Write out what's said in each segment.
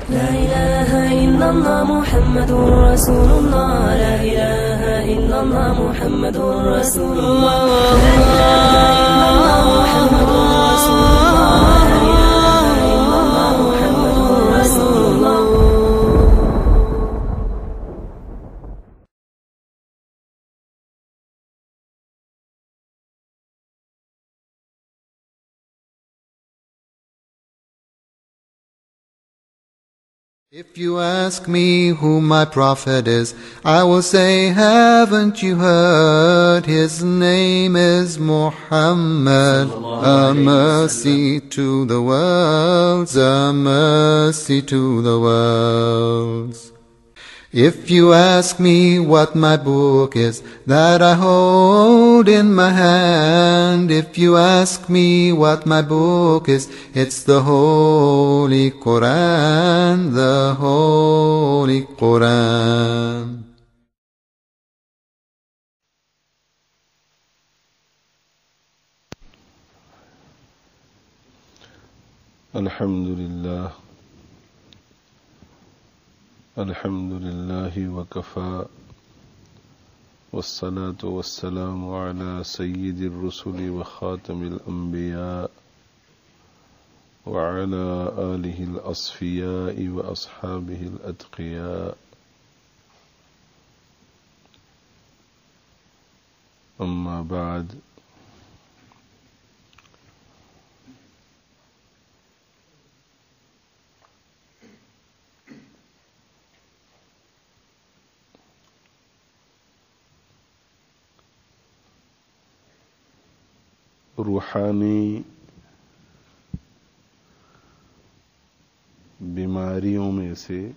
لا إله إلا الله محمد رسول الله. لا إله إلا الله محمد رسول الله. لا إله إلا الله محمد رسول الله. لا إله إلا الله محمد رسول الله. If you ask me who my prophet is, I will say, haven't you heard? His name is Muhammad, a mercy to the worlds, a mercy to the worlds. If you ask me what my book is that I hold in my hand, if you ask me what my book is, it's the Holy Quran, the Holy Quran. Alhamdulillah. Alhamdulillahi wa kafa. والصلاة والسلام على سيد الرسل وخاتم الأنبياء وعلى آله الأصفياء وأصحابه الأتقياء. أما بعد، روحانی بیماریوں میں سے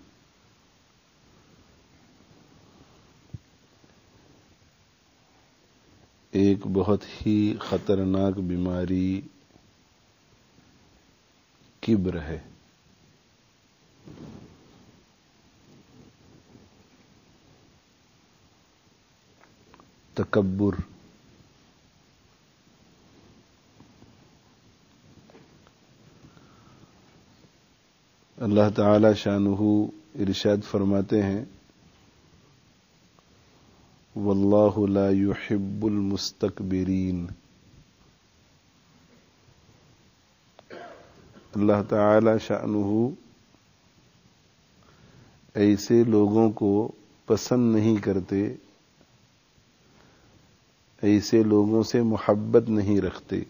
ایک بہت ہی خطرناک بیماری کبر ہے۔ تکبر۔ اللہ تعالی شانہ ارشاد فرماتے ہیں، واللہ لا يحب المستکبرین۔ اللہ تعالی شانہ ایسے لوگوں کو پسند نہیں کرتے، ایسے لوگوں سے محبت نہیں رکھتے،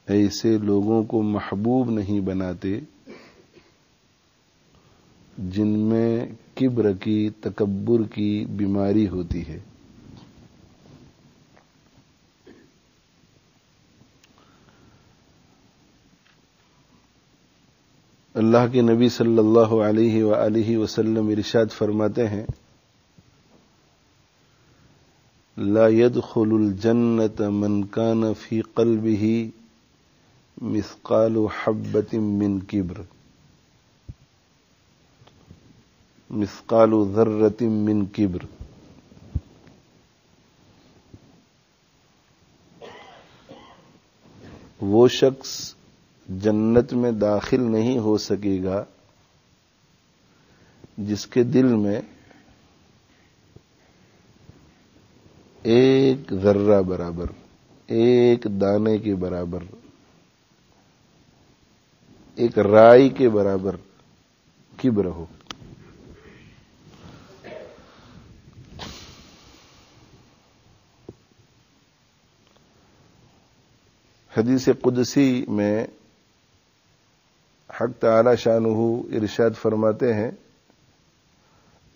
ایسے لوگوں کو محبوب نہیں بناتے جن میں کبر کی، تکبر کی بیماری ہوتی ہے۔ اللہ کے نبی صلی اللہ علیہ وآلہ وسلم ارشاد فرماتے ہیں، لا يدخل الجنة من كان في قلبه مثقال حبة من کبر، مثقال ذرة من کبر۔ وہ شخص جنت میں داخل نہیں ہو سکے گا جس کے دل میں ایک ذرہ برابر، ایک دانے کے برابر، ایک رائی کے برابر کبر ہو۔ حدیث قدسی میں حق تعالی شانہ ارشاد فرماتے ہیں،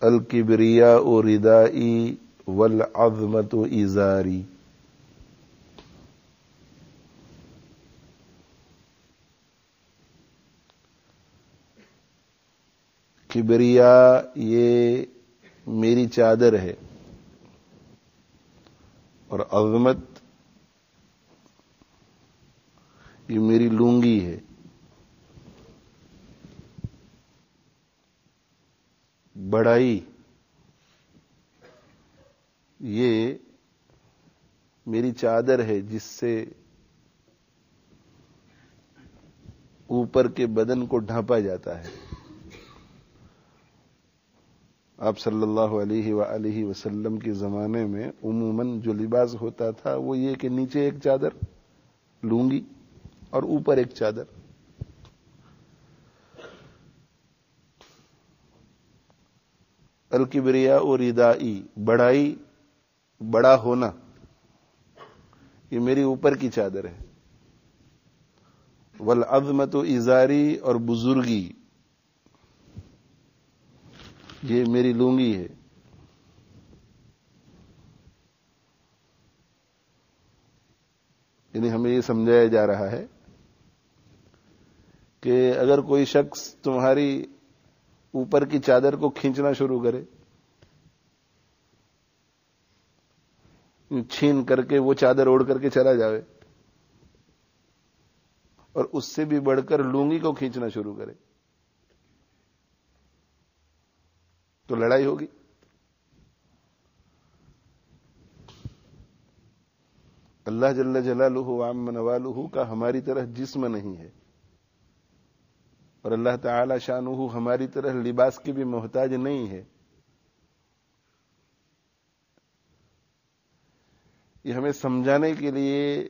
الکبریاء ردائی والعظمت ازاری۔ کبریاء یہ میری چادر ہے اور عظمت یہ میری لونگی ہے۔ بڑائی یہ میری چادر ہے جس سے اوپر کے بدن کو ڈھانپا جاتا ہے. آپ صلی اللہ علیہ وآلہ وسلم کے زمانے میں عموماً جو لباس ہوتا تھا وہ یہ کہ نیچے ایک چادر لونگی اور اوپر ایک چادر. الکبریاء و ردائی، بڑائی، بڑا ہونا، یہ میری اوپر کی چادر ہے. والعظمت ازاری، اور بزرگی یہ میری لونگی ہے. یعنی ہمیں یہ سمجھایا جا رہا ہے کہ اگر کوئی شخص تمہاری اوپر کی چادر کو کھینچنا شروع کرے، چھین کر کے وہ چادر اوڑھ کر کے چلا جاوے، اور اس سے بھی بڑھ کر لونگی کو کھینچنا شروع کرے، تو لڑائی ہوگی. اللہ جل جلالہ وعم نوالہ کا ہماری طرح جسم نہیں ہے، اور اللہ تعالی شانہ ہماری طرح لباس کی بھی محتاج نہیں ہے. یہ ہمیں سمجھانے کے لیے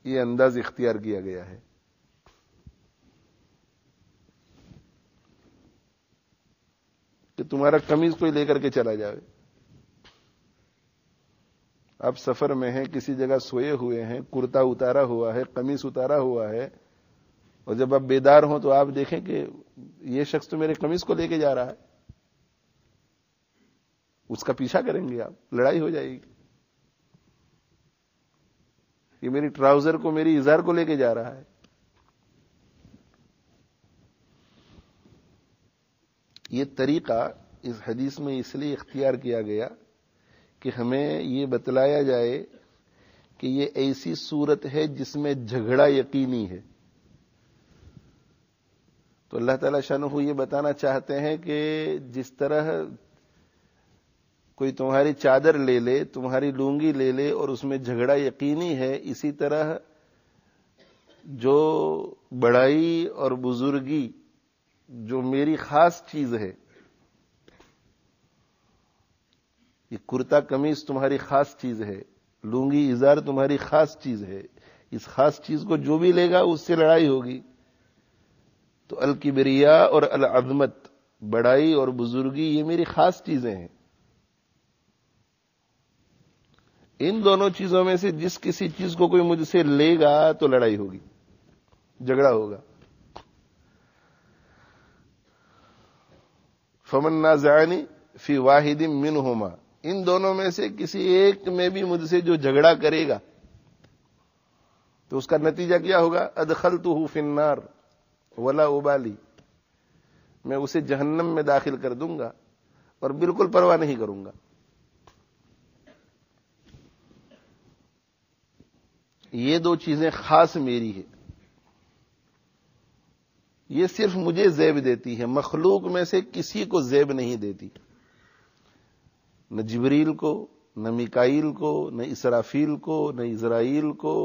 یہ انداز اختیار کیا گیا ہے. کہ تمہارا قمیض کوئی لے کر کے چلا جائے. آپ سفر میں ہیں، کسی جگہ سوئے ہوئے ہیں، کرتا اتارا ہوا ہے، قمیص اتارا ہوا ہے، اور جب آپ بیدار ہوں تو آپ دیکھیں کہ یہ شخص تو میرے قمیص کو لے کے جا رہا ہے. اس کا پیچھا کریں گے آپ، لڑائی ہو جائے گی. یہ میری ٹراؤزر کو، میری ازار کو لے کے جا رہا ہے. یہ طریقہ اس حدیث میں اس لیے اختیار کیا گیا کہ ہمیں یہ بتلایا جائے کہ یہ ایسی صورت ہے جس میں جھگڑا یقینی ہے. تو اللہ تعالی شانہ یہ بتانا چاہتے ہیں کہ جس طرح کوئی تمہاری چادر لے لے، تمہاری لونگی لے لے اور اس میں جھگڑا یقینی ہے، اسی طرح جو بڑائی اور بزرگی جو میری خاص چیز ہے، یہ کرتا قمیص تمہاری خاص چیز ہے، لونگی ازار تمہاری خاص چیز ہے، اس خاص چیز کو جو بھی لے گا اس سے لڑائی ہوگی. تو الکبریاء اور العظمت، بڑائی اور بزرگی، یہ میری خاص چیزیں ہیں. ان دونوں چیزوں میں سے جس کسی چیز کو کوئی مجھ سے لے گا تو لڑائی ہوگی، جھگڑا ہوگا. فمن نازعنی فی واحد منہما، ان دونوں میں سے کسی ایک میں بھی مجھ سے جو جھگڑا کرے گا تو اس کا نتیجہ کیا ہوگا؟ ادخلتہ فی النار ولا ابالی، میں اسے جہنم میں داخل کر دوں گا اور بالکل پرواہ نہیں کروں گا. یہ دو چیزیں خاص میری ہے، یہ صرف مجھے زیب دیتی ہے، مخلوق میں سے کسی کو زیب نہیں دیتی. نہ جبریل کو، نہ میکائیل کو، نہ اسرافیل کو، نہ اسرائیل کو،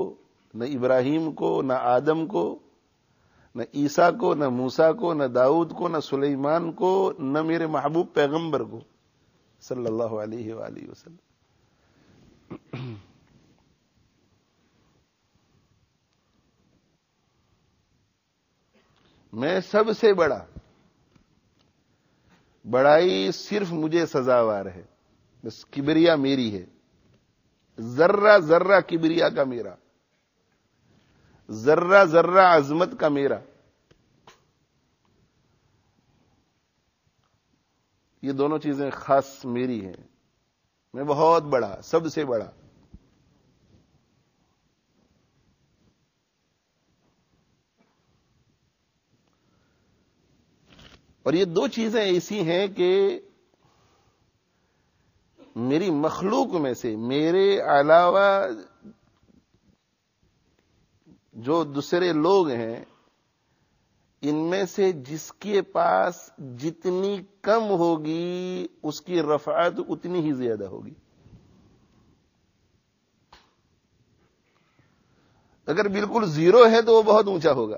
نہ ابراہیم کو، نہ آدم کو، نہ عیسیٰ کو، نہ موسیٰ کو، نہ داؤد کو، نہ سلیمان کو، نہ میرے محبوب پیغمبر کو صلی اللہ علیہ وآلہ وسلم. میں سب سے بڑا، بڑائی صرف مجھے سزاوار ہے، بس کبریا میری ہے. ذرہ ذرہ کبریا کا میرا، ذرہ ذرہ عظمت کا میرا. یہ دونوں چیزیں خاص میری ہیں. میں بہت بڑا، سب سے بڑا. اور یہ دو چیزیں ایسی ہیں کہ میری مخلوق میں سے، میرے علاوہ جو دوسرے لوگ ہیں، ان میں سے جس کے پاس جتنی کم ہوگی اس کی رفعت اتنی ہی زیادہ ہوگی. اگر بالکل زیرو ہے تو وہ بہت اونچا ہوگا،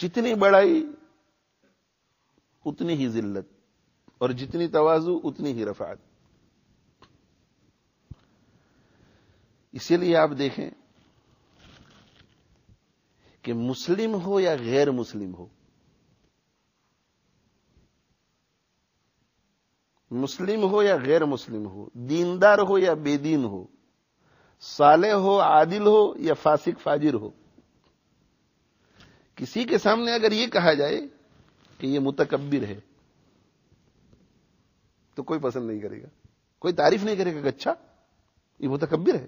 جتنی بڑائی اتنی ہی ذلت، اور جتنی تواضع اتنی ہی رفعت. اسی لیے آپ دیکھیں کہ مسلم ہو یا غیر مسلم ہو، مسلم ہو یا غیر مسلم ہو، دیندار ہو یا بے دین ہو، صالح ہو عادل ہو یا فاسق فاجر ہو، کسی کے سامنے اگر یہ کہا جائے کہ یہ متکبر ہے تو کوئی پسند نہیں کرے گا، کوئی تعریف نہیں کرے گا کہ اچھا یہ متکبر ہے.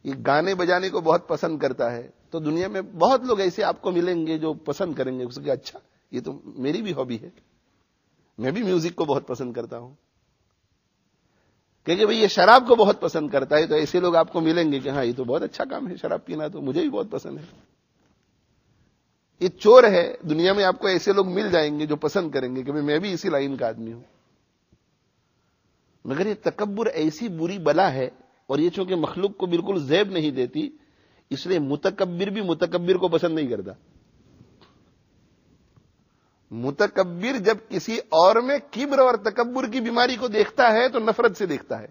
یہ گانے بجانے کو بہت پسند کرتا ہے تو دنیا میں بہت لوگ ایسے آپ کو ملیں گے جو پسند کریں گے اس کے، اچھا یہ تو میری بھی ہابی ہے، میں بھی میوزک کو بہت پسند کرتا ہوں. کہ بھئی یہ شراب کو بہت پسند کرتا ہے تو ایسے لوگ آپ کو ملیں گے کہ ہاں یہ تو بہت اچھا کام ہے شراب پینا، تو مجھے بھی بہت پسند ہے. یہ چور ہے، دنیا میں آپ کو ایسے لوگ مل جائیں گے جو پسند کریں گے کہ میں بھی اسی لائن کا آدمی ہوں. مگر یہ تکبر ایسی بری بلا ہے، اور یہ چونکہ مخلوق کو بالکل زیب نہیں دیتی، اس لیے متکبر بھی متکبر کو پسند نہیں کرتا. متکبر جب کسی اور میں کبر اور تکبر کی بیماری کو دیکھتا ہے تو نفرت سے دیکھتا ہے.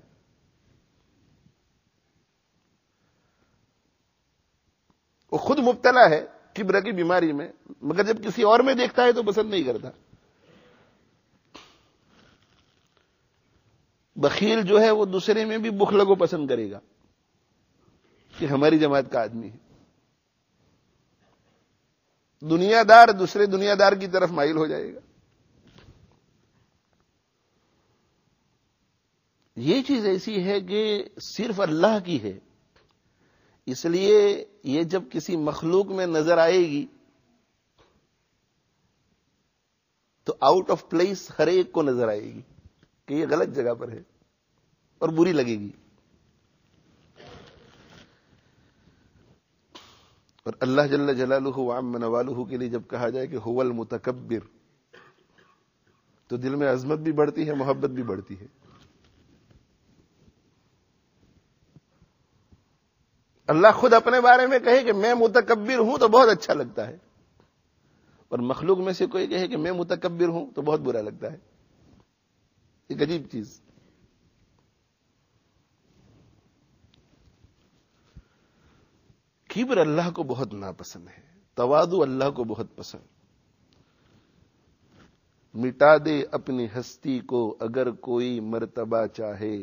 وہ خود مبتلا ہے کبر کی بیماری میں، مگر جب کسی اور میں دیکھتا ہے تو پسند نہیں کرتا. بخیل جو ہے وہ دوسرے میں بھی بخل کو پسند کرے گا کہ ہماری جماعت کا آدمی ہے. دنیا دار دوسرے دنیا دار کی طرف مائل ہو جائے گا. یہ چیز ایسی ہے کہ صرف اللہ کی ہے، اس لیے یہ جب کسی مخلوق میں نظر آئے گی تو آؤٹ آف پلیس ہر ایک کو نظر آئے گی کہ یہ غلط جگہ پر ہے اور بری لگے گی. اور اللہ جل جلالہ وعم نوالہ کے لیے جب کہا جائے کہ هو المتکبر تو دل میں عظمت بھی بڑھتی ہے، محبت بھی بڑھتی ہے. اللہ خود اپنے بارے میں کہے کہ میں متکبر ہوں تو بہت اچھا لگتا ہے، اور مخلوق میں سے کوئی کہے کہ میں متکبر ہوں تو بہت برا لگتا ہے. ایک عجیب چیز. کبر اللہ کو بہت ناپسند ہے، تواضع اللہ کو بہت پسند. مٹا دے اپنی ہستی کو اگر کوئی مرتبہ چاہے،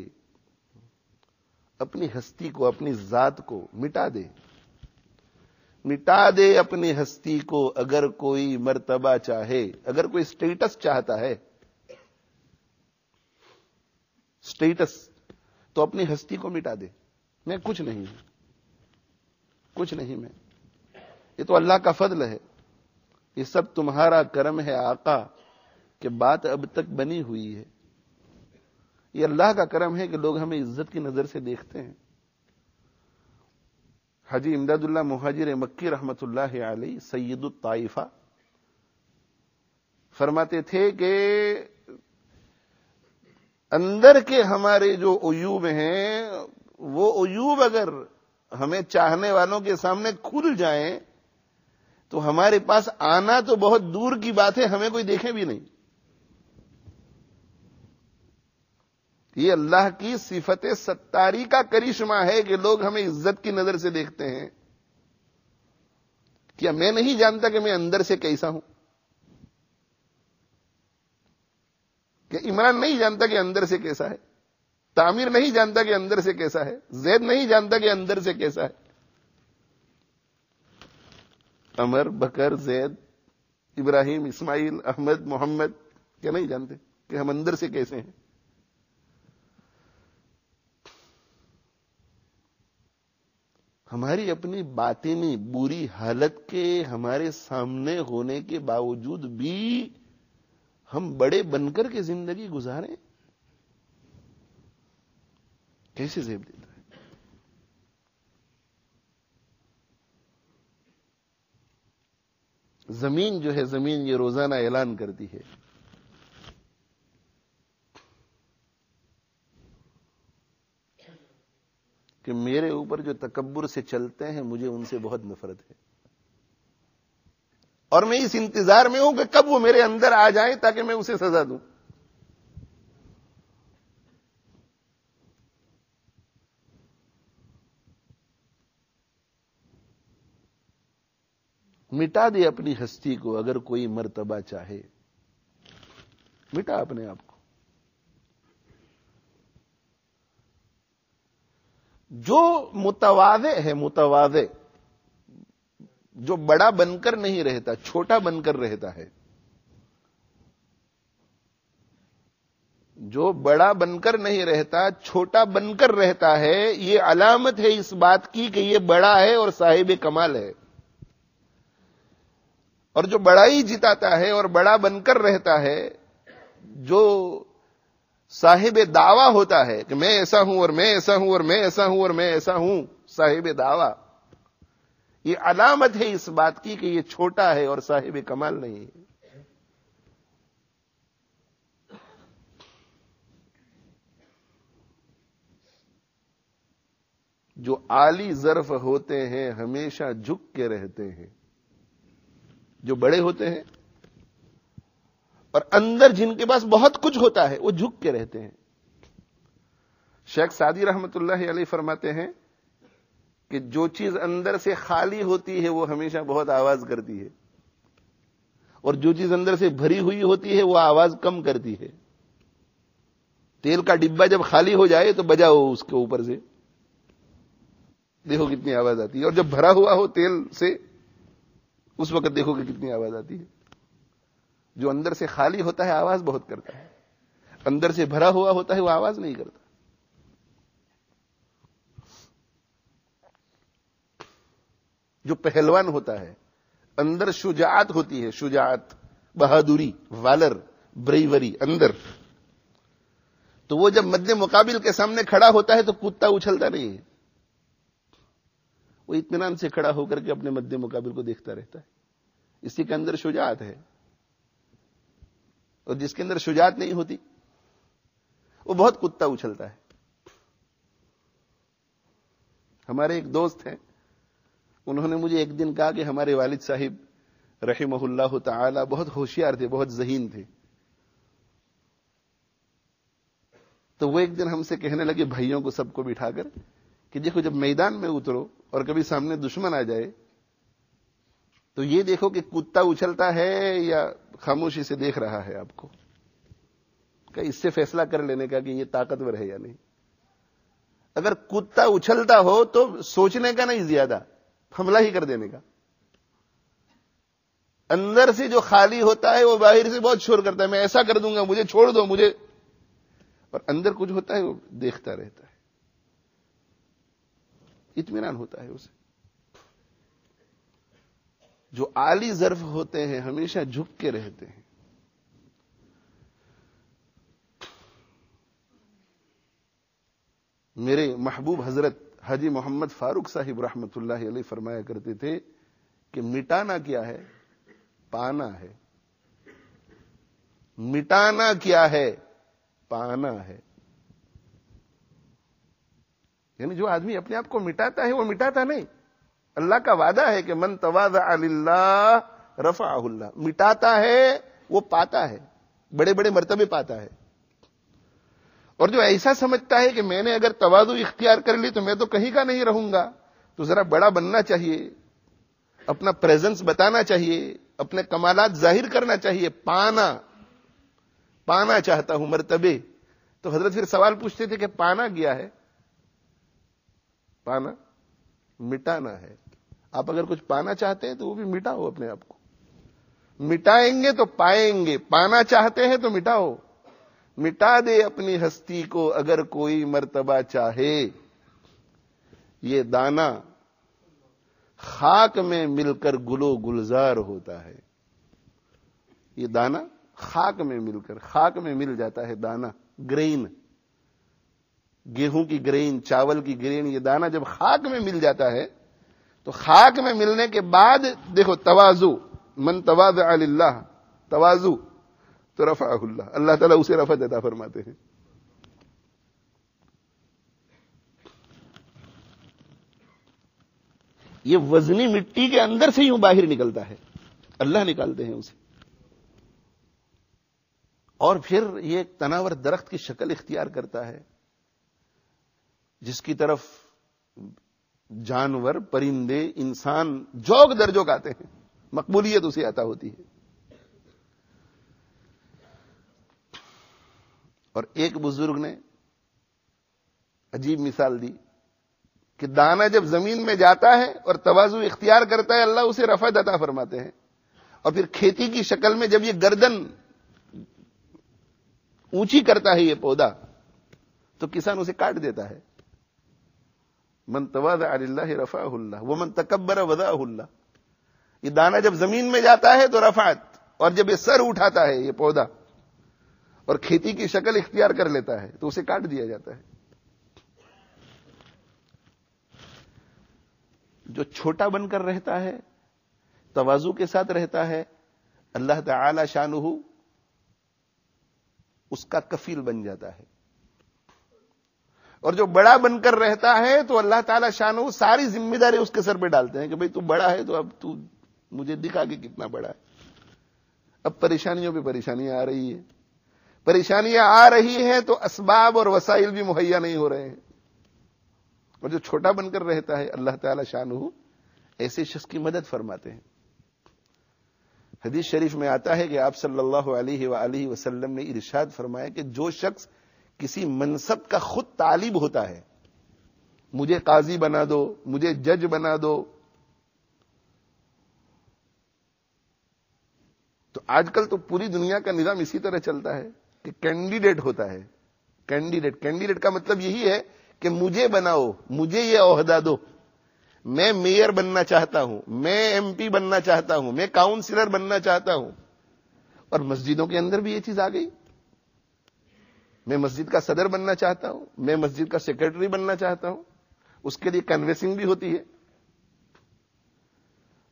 اپنی ہستی کو اپنی ذات کو مٹا دے، مٹا دے اپنی ہستی کو اگر کوئی مرتبہ چاہے. اگر کوئی سٹیٹس چاہتا ہے، سٹیٹس، تو اپنی ہستی کو مٹا دے. میں کچھ نہیں ہوں، کچھ نہیں میں، یہ تو اللہ کا فضل ہے، یہ سب تمہارا کرم ہے آقا کہ بات اب تک بنی ہوئی ہے. یہ اللہ کا کرم ہے کہ لوگ ہمیں عزت کی نظر سے دیکھتے ہیں. حاجی امداد اللہ مہاجر مکی رحمت اللہ علیہ سید الطائفہ فرماتے تھے کہ اندر کے ہمارے جو عیوب ہیں وہ عیوب اگر ہمیں چاہنے والوں کے سامنے کھل جائیں تو ہمارے پاس آنا تو بہت دور کی بات ہے، ہمیں کوئی دیکھے بھی نہیں. یہ اللہ کی صفت ستاری کا کرشمہ ہے کہ لوگ ہمیں عزت کی نظر سے دیکھتے ہیں. کیا میں نہیں جانتا کہ میں اندر سے کیسا ہوں؟ کہ عمران نہیں جانتا کہ اندر سے کیسا ہے؟ تعمیر نہیں جانتا کہ اندر سے کیسا ہے؟ زید نہیں جانتا کہ اندر سے کیسا ہے؟ عمر، بکر، زید، ابراہیم، اسماعیل، احمد، محمد کیا نہیں جانتے کہ ہم اندر سے کیسے ہیں؟ ہماری اپنی باطنی بری حالت کے ہمارے سامنے ہونے کے باوجود بھی ہم بڑے بن کر کے زندگی گزاریں، کیسے زیب دیتا ہے؟ زمین جو ہے، زمین یہ روزانہ اعلان کرتی ہے کہ میرے اوپر جو تکبر سے چلتے ہیں مجھے ان سے بہت نفرت ہے، اور میں اس انتظار میں ہوں کہ کب وہ میرے اندر آ جائیں تاکہ میں اسے سزا دوں۔ مٹا دے اپنی ہستی کو اگر کوئی مرتبہ چاہے، مٹا اپنے آپ کو۔ جو متواضع ہے، متواضع جو بڑا بن کر نہیں رہتا، چھوٹا بن کر رہتا ہے، جو بڑا بن کر نہیں رہتا، چھوٹا بن کر رہتا ہے، یہ علامت ہے اس بات کی کہ یہ بڑا ہے اور صاحب کمال ہے۔ اور جو بڑائی جتاتا ہے اور بڑا بن کر رہتا ہے، جو صاحب دعویٰ ہوتا ہے کہ میں ایسا ہوں اور میں ایسا ہوں اور میں ایسا ہوں اور میں ایسا ہوں، صاحب دعویٰ، یہ علامت ہے اس بات کی کہ یہ چھوٹا ہے اور صاحب کمال نہیں ہے۔ جو عالی ظرف ہوتے ہیں ہمیشہ جھک کے رہتے ہیں، جو بڑے ہوتے ہیں اور اندر جن کے پاس بہت کچھ ہوتا ہے وہ جھک کے رہتے ہیں۔ شیخ سعدی رحمت اللہ علیہ فرماتے ہیں کہ جو چیز اندر سے خالی ہوتی ہے وہ ہمیشہ بہت آواز کرتی ہے، اور جو چیز اندر سے بھری ہوئی ہوتی ہے وہ آواز کم کرتی ہے۔ تیل کا ڈبہ جب خالی ہو جائے تو بجاؤ اس کے اوپر سے، دیکھو کتنی آواز آتی ہے، اور جب بھرا ہوا ہو تیل سے اس وقت دیکھو کہ کتنی آواز آتی ہے۔ جو اندر سے خالی ہوتا ہے آواز بہت کرتا ہے، اندر سے بھرا ہوا ہوتا ہے وہ آواز نہیں کرتا۔ جو پہلوان ہوتا ہے اندر شجاعت ہوتی ہے، شجاعت، بہادری، والر، بریوری اندر، تو وہ جب مد مقابل کے سامنے کھڑا ہوتا ہے تو کتا اچھلتا نہیں ہے، وہ اطمینان سے کھڑا ہو کر کے اپنے مد مقابل کو دیکھتا رہتا ہے۔ اسی کے اندر شجاعت ہے، اور جس کے اندر شجاعت نہیں ہوتی وہ بہت کتا اچھلتا ہے۔ ہمارے ایک دوست ہیں، انہوں نے مجھے ایک دن کہا کہ ہمارے والد صاحب رحمہ اللہ تعالی بہت ہوشیار تھے، بہت ذہین تھے، تو وہ ایک دن ہم سے کہنے لگے بھائیوں کو سب کو بٹھا کر کہ دیکھو جب میدان میں اترو اور کبھی سامنے دشمن آ جائے تو یہ دیکھو کہ کتا اچھلتا ہے یا خاموشی سے دیکھ رہا ہے آپ کو، کہ اس سے فیصلہ کر لینے کا کہ یہ طاقتور ہے یا نہیں۔ اگر کتا اچھلتا ہو تو سوچنے کا نہیں، زیادہ حملہ ہی کر دینے کا۔ اندر سے جو خالی ہوتا ہے وہ باہر سے بہت شور کرتا ہے، میں ایسا کر دوں گا، مجھے چھوڑ دو مجھے، اور اندر کچھ ہوتا ہے وہ دیکھتا رہتا ہے، اطمینان ہوتا ہے اسے۔ جو عالی ظرف ہوتے ہیں ہمیشہ جھک کے رہتے ہیں۔ میرے محبوب حضرت حاجی محمد فاروق صاحب رحمت اللہ علیہ فرمایا کرتے تھے کہ مٹانا کیا ہے؟ پانا ہے۔ مٹانا کیا ہے؟ پانا ہے۔ یعنی جو آدمی اپنے آپ کو مٹاتا ہے وہ مٹاتا نہیں، اللہ کا وعدہ ہے کہ من تواضع للہ رفعہ اللہ، مٹاتا ہے وہ پاتا ہے، بڑے بڑے مرتبے پاتا ہے۔ اور جو ایسا سمجھتا ہے کہ میں نے اگر تواضع اختیار کر لی تو میں تو کہیں کا نہیں رہوں گا، تو ذرا بڑا بننا چاہیے، اپنا پریزنس بتانا چاہیے، اپنے کمالات ظاہر کرنا چاہیے، پانا چاہتا ہوں مرتبے۔ تو حضرت پھر سوال پوچھتے تھے کہ پانا کیا ہے؟ پانا مٹانا ہے۔ آپ اگر کچھ پانا چاہتے ہیں تو وہ بھی مٹاؤ اپنے آپ کو، مٹائیں گے تو پائیں گے۔ پانا چاہتے ہیں تو مٹاؤ، مٹا دے اپنی ہستی کو اگر کوئی مرتبہ چاہے۔ یہ دانا خاک میں مل کر گلو گلزار ہوتا ہے۔ یہ دانا خاک میں مل کر، خاک میں مل جاتا ہے دانا، گرین، گیہوں کی گرین، چاول کی گرین، یہ دانا جب خاک میں مل جاتا ہے تو خاک میں ملنے کے بعد دیکھو تواضع، من تواضع للہ، تواضع تو رفعہ اللہ، اللہ تعالیٰ اسے رفعت عطا فرماتے ہیں۔ یہ وزنی مٹی کے اندر سے یوں باہر نکلتا ہے، اللہ نکالتے ہیں اسے، اور پھر یہ ایک تناور درخت کی شکل اختیار کرتا ہے جس کی طرف جانور، پرندے، انسان جوگ در جوگ آتے ہیں، مقبولیت اسے عطا ہوتی ہے۔ اور ایک بزرگ نے عجیب مثال دی کہ دانہ جب زمین میں جاتا ہے اور تواضع اختیار کرتا ہے، اللہ اسے رفعت عطا فرماتے ہیں، اور پھر کھیتی کی شکل میں جب یہ گردن اونچی کرتا ہے یہ پودا، تو کسان اسے کاٹ دیتا ہے۔ من تواضع للہ رفعہ اللہ ومن تکبر وضعہ اللہ۔ یہ دانہ جب زمین میں جاتا ہے تو رفعت، اور جب یہ سر اٹھاتا ہے یہ پودا اور کھیتی کی شکل اختیار کر لیتا ہے تو اسے کاٹ دیا جاتا ہے۔ جو چھوٹا بن کر رہتا ہے، تواضع کے ساتھ رہتا ہے، اللہ تعالی شانہ اس کا کفیل بن جاتا ہے، اور جو بڑا بن کر رہتا ہے تو اللہ تعالی شانہ ساری ذمہ داری اس کے سر پہ ڈالتے ہیں کہ بھئی تو بڑا ہے تو اب تو مجھے دکھا کہ کتنا بڑا ہے۔ اب پریشانیوں پہ پریشانیاں آ رہی ہیں، پریشانیاں آ رہی ہیں تو اسباب اور وسائل بھی مہیا نہیں ہو رہے ہیں، اور جو چھوٹا بن کر رہتا ہے اللہ تعالی شانہ ایسے شخص کی مدد فرماتے ہیں۔ حدیث شریف میں آتا ہے کہ آپ صلی اللہ علیہ وآلہ وسلم نے ارشاد فرمایا کہ جو شخص کسی منصب کا خود طالب ہوتا ہے، مجھے قاضی بنا دو، مجھے جج بنا دو، تو آج کل تو پوری دنیا کا نظام اسی طرح چلتا ہے کہ کینڈیڈیٹ ہوتا ہے۔ کینڈیڈیٹ کا مطلب یہی ہے کہ مجھے بناؤ، مجھے یہ عہدہ دو، میں میئر بننا چاہتا ہوں، میں ایم پی بننا چاہتا ہوں، میں کاؤنسلر بننا چاہتا ہوں۔ اور مسجدوں کے اندر بھی یہ چیز آ گئی، میں مسجد کا صدر بننا چاہتا ہوں، میں مسجد کا سیکرٹری بننا چاہتا ہوں، اس کے لیے کنوینسنگ بھی ہوتی ہے۔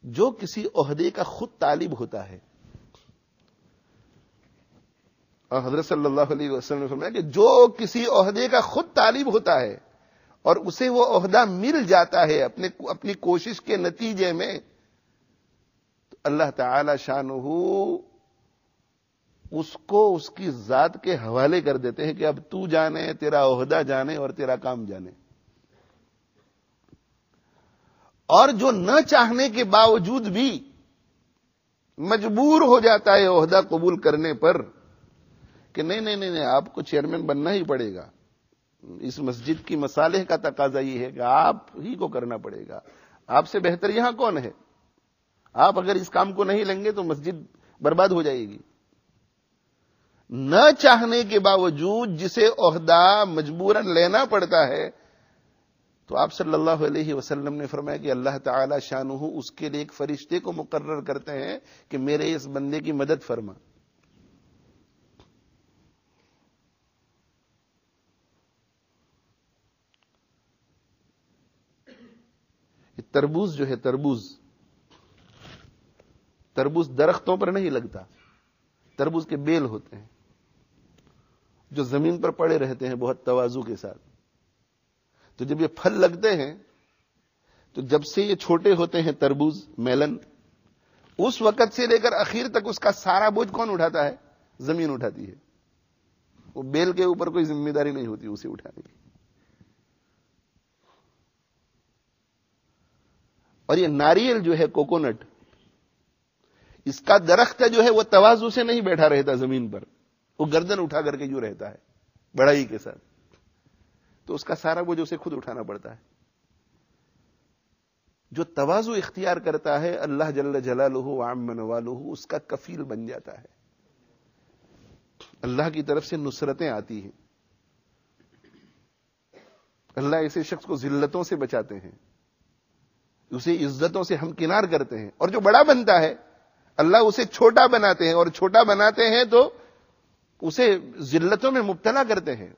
جو کسی عہدے کا خود طالب ہوتا ہے، اور حضرت صلی اللہ علیہ وسلم نے فرمایا کہ جو کسی عہدے کا خود طالب ہوتا ہے اور اسے وہ عہدہ مل جاتا ہے اپنی کوشش کے نتیجے میں، تو اللہ تعالی شانہ اس کو اس کی ذات کے حوالے کر دیتے ہیں کہ اب تو جانے، تیرا عہدہ جانے اور تیرا کام جانے۔ اور جو نہ چاہنے کے باوجود بھی مجبور ہو جاتا ہے عہدہ قبول کرنے پر کہ نہیں آپ کو چیئرمین بننا ہی پڑے گا، اس مسجد کی مصالح کا تقاضا یہ ہے کہ آپ ہی کو کرنا پڑے گا، آپ سے بہتر یہاں کون ہے، آپ اگر اس کام کو نہیں لیں گے تو مسجد برباد ہو جائے گی۔ نہ چاہنے کے باوجود جسے عہدہ مجبوراً لینا پڑتا ہے، تو آپ صلی اللہ علیہ وسلم نے فرمایا کہ اللہ تعالی شانہ اس کے لیے ایک فرشتے کو مقرر کرتے ہیں کہ میرے اس بندے کی مدد فرما۔ تربوز جو ہے، تربوز درختوں پر نہیں لگتا، تربوز کے بیل ہوتے ہیں جو زمین پر پڑے رہتے ہیں بہت تواضع کے ساتھ۔ تو جب یہ پھل لگتے ہیں تو جب سے یہ چھوٹے ہوتے ہیں تربوز، میلن، اس وقت سے لے کر اخیر تک اس کا سارا بوجھ کون اٹھاتا ہے؟ زمین اٹھاتی ہے۔ وہ بیل کے اوپر کوئی ذمہ داری نہیں ہوتی اسے اٹھانے کی۔ اور یہ ناریل جو ہے، کوکونٹ، اس کا درخت جو ہے وہ تواضع سے نہیں بیٹھا رہتا زمین پر، وہ گردن اٹھا کر کے جو رہتا ہے بڑائی کے ساتھ، تو اس کا سارا بوجھ اسے خود اٹھانا پڑتا ہے۔ جو تواضع اختیار کرتا ہے اللہ جل جلالہ وعم نوالہ اس کا کفیل بن جاتا ہے، اللہ کی طرف سے نصرتیں آتی ہیں، اللہ ایسے شخص کو ذلتوں سے بچاتے ہیں، اسے عزتوں سے ہمکنار کرتے ہیں۔ اور جو بڑا بنتا ہے اللہ اسے چھوٹا بناتے ہیں، اور چھوٹا بناتے ہیں تو اسے ذلتوں میں مبتلا کرتے ہیں،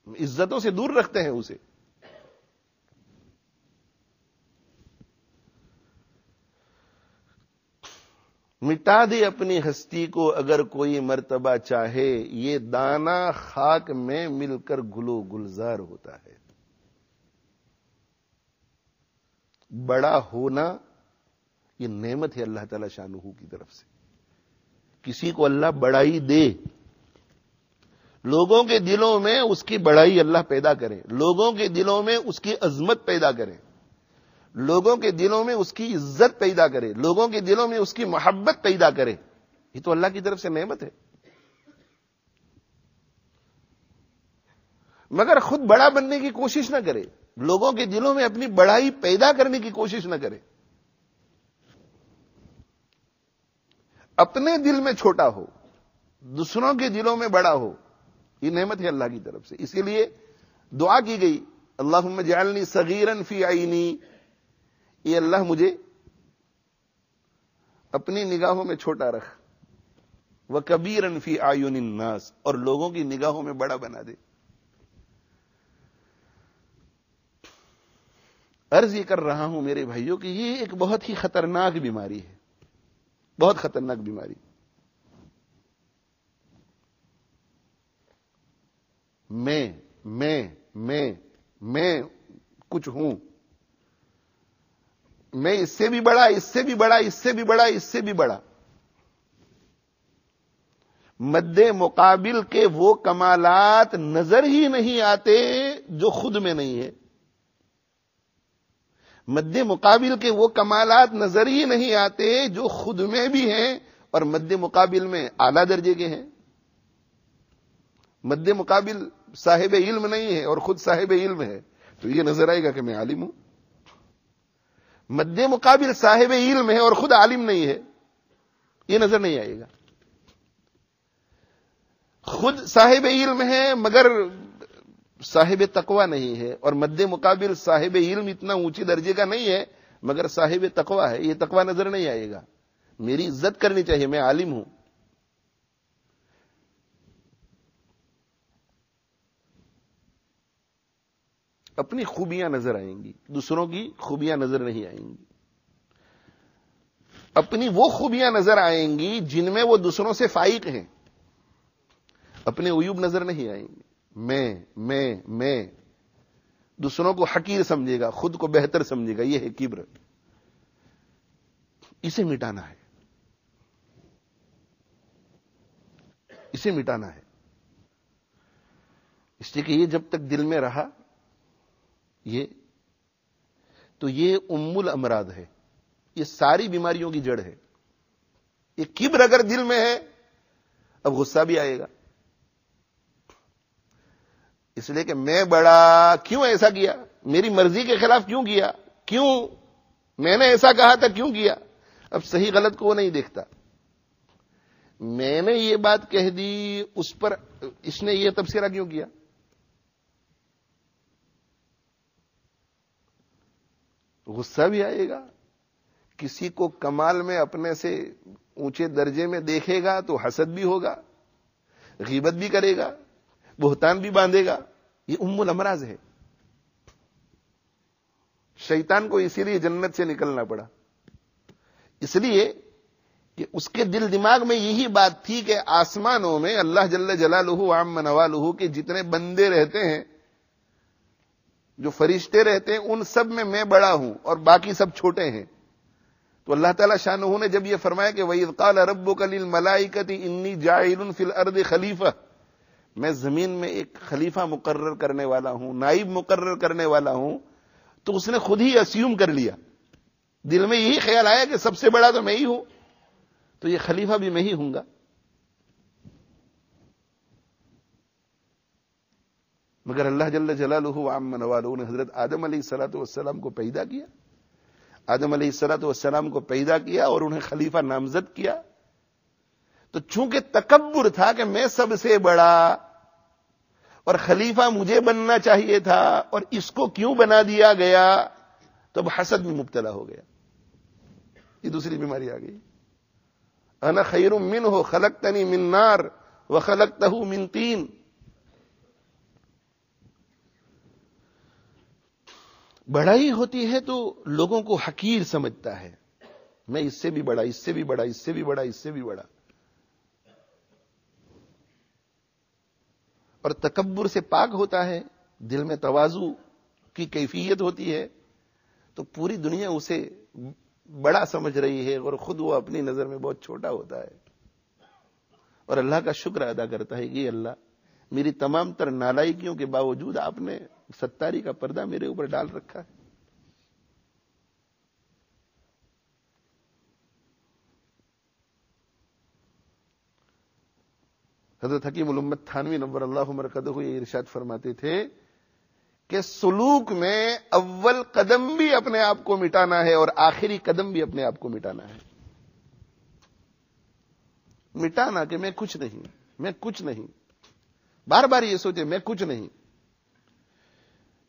عزتوں سے دور رکھتے ہیں اسے۔ مٹا دے اپنی ہستی کو اگر کوئی مرتبہ چاہے، یہ دانہ خاک میں مل کر گلو گلزار ہوتا ہے۔ بڑا ہونا یہ نعمت ہے اللہ تعالی شانہ کی طرف سے. کسی کو اللہ بڑائی دے، لوگوں کے دلوں میں اس کی بڑائی اللہ پیدا کرے، لوگوں کے دلوں میں اس کی عظمت پیدا کرے، لوگوں کے دلوں میں اس کی عزت پیدا کرے، لوگوں کے دلوں میں اس کی محبت پیدا کرے، یہ تو اللہ کی طرف سے نعمت ہے. مگر خود بڑا بننے کی کوشش نہ کرے، لوگوں کے دلوں میں اپنی بڑائی پیدا کرنے کی کوشش نہ کرے، اپنے دل میں چھوٹا ہو، دوسروں کے دلوں میں بڑا ہو، یہ نعمت ہے اللہ کی طرف سے. اسی لیے دعا کی گئی، اللہم اجعلنی صغیرا فی عینی، یہ اللہ مجھے اپنی نگاہوں میں چھوٹا رکھ، وکبیرا فی اعین الناس، اور لوگوں کی نگاہوں میں بڑا بنا دے. عرض یہ کر رہا ہوں میرے بھائیوں کہ یہ ایک بہت ہی خطرناک بیماری ہے، بہت خطرناک بیماری. میں کچھ ہوں، میں اس سے بھی بڑا، اس سے بھی بڑا، اس سے بھی بڑا، اس سے بھی بڑا. مد مقابل کے وہ کمالات نظر ہی نہیں آتے جو خود میں نہیں ہے. مد مقابل کے وہ کمالات نظر ہی نہیں آتے جو خود میں بھی ہیں اور مد مقابل میں اعلیٰ درجے کے ہیں. مد مقابل صاحب علم نہیں ہے اور خود صاحب علم ہے تو یہ نظر آئے گا کہ میں عالم ہوں. مد مقابل صاحب علم ہے اور خود عالم نہیں ہے، یہ نظر نہیں آئے گا. خود صاحب علم ہے مگر صاحب تقوی نہیں ہے، اور مد مقابل صاحب علم اتنا اونچی درجے کا نہیں ہے مگر صاحب تقوی ہے، یہ تقوی نظر نہیں آئے گا. میری عزت کرنی چاہیے، میں عالم ہوں. اپنی خوبیاں نظر آئیں گی، دوسروں کی خوبیاں نظر نہیں آئیں گی. اپنی وہ خوبیاں نظر آئیں گی جن میں وہ دوسروں سے فائق ہیں، اپنے عیوب نظر نہیں آئیں گے. میں دوسروں کو حقیر سمجھے گا، خود کو بہتر سمجھے گا، یہ ہے کبر. اسے مٹانا ہے، اسے مٹانا ہے. اس لیے کہ یہ جب تک دل میں رہا تو یہ ام الامراض ہے، یہ ساری بیماریوں کی جڑ ہے. یہ کبر اگر دل میں ہے اب غصہ بھی آئے گا، اس لیے کہ میں بڑا، کیوں ایسا کیا، میری مرضی کے خلاف کیوں کیا، کیوں میں نے ایسا کہا تھا کیوں کیا. اب صحیح غلط کو وہ نہیں دیکھتا. میں نے یہ بات کہہ دی، اس پر اس نے یہ تبصرہ کیوں کیا. غصہ بھی آئے گا. کسی کو کمال میں اپنے سے اونچے درجے میں دیکھے گا تو حسد بھی ہوگا، غیبت بھی کرے گا، بہتان بھی باندھے گا. یہ ام الامراض ہے. شیطان کو اسی لیے جنت سے نکلنا پڑا، اس لیے کہ اس کے دل دماغ میں یہی بات تھی کہ آسمانوں میں اللہ جل جلالہ عم نوالہ کے جتنے بندے رہتے ہیں، جو فرشتے رہتے ہیں، ان سب میں بڑا ہوں اور باقی سب چھوٹے ہیں. تو اللہ تعالیٰ شانہ نے جب یہ فرمایا کہ وَإِذْ قَالَ رَبُّكَ لِلْمَلَائِكَةِ إِنِّي جَاعِلٌ فِي الْأَرْضِ خَلِيفَةً، میں زمین میں ایک خلیفہ مقرر کرنے والا ہوں، نائب مقرر کرنے والا ہوں. تو اس نے خود ہی اسیوم کر لیا، دل میں یہی خیال آیا کہ سب سے بڑا تو میں ہی ہوں، تو یہ خلیفہ بھی میں ہی ہوں گا. مگر اللہ جل جلالہ عم نوالہ نے حضرت آدم علیہ الصلوۃ والسلام کو پیدا کیا، آدم علیہ الصلوۃ والسلام کو پیدا کیا اور انہیں خلیفہ نامزد کیا. تو چونکہ تکبر تھا کہ میں سب سے بڑا اور خلیفہ مجھے بننا چاہیے تھا اور اس کو کیوں بنا دیا گیا، تو اب حسد میں مبتلا ہو گیا. یہ دوسری بیماری آ گئی. انا خیر منہ خلقتنی من نار وخلقتہ من طین. بڑائی ہوتی ہے تو لوگوں کو حقیر سمجھتا ہے، میں اس سے بھی بڑا، اس سے بھی بڑا، اس سے بھی بڑا، اس سے بھی بڑا. اور تکبر سے پاک ہوتا ہے، دل میں تواضع کی کیفیت ہوتی ہے تو پوری دنیا اسے بڑا سمجھ رہی ہے اور خود وہ اپنی نظر میں بہت چھوٹا ہوتا ہے، اور اللہ کا شکر ادا کرتا ہے کہ یہ اللہ، میری تمام تر نالائکیوں کے باوجود آپ نے ستاری کا پردہ میرے اوپر ڈال رکھا ہے۔ حضرت حکیم الامت تھانوی نور اللہ مرقدہ یہ ارشاد فرماتے تھے کہ سلوک میں اول قدم بھی اپنے آپ کو مٹانا ہے اور آخری قدم بھی اپنے آپ کو مٹانا ہے۔ مٹانا کہ میں کچھ نہیں، میں کچھ نہیں، بار بار یہ سوچے میں کچھ نہیں،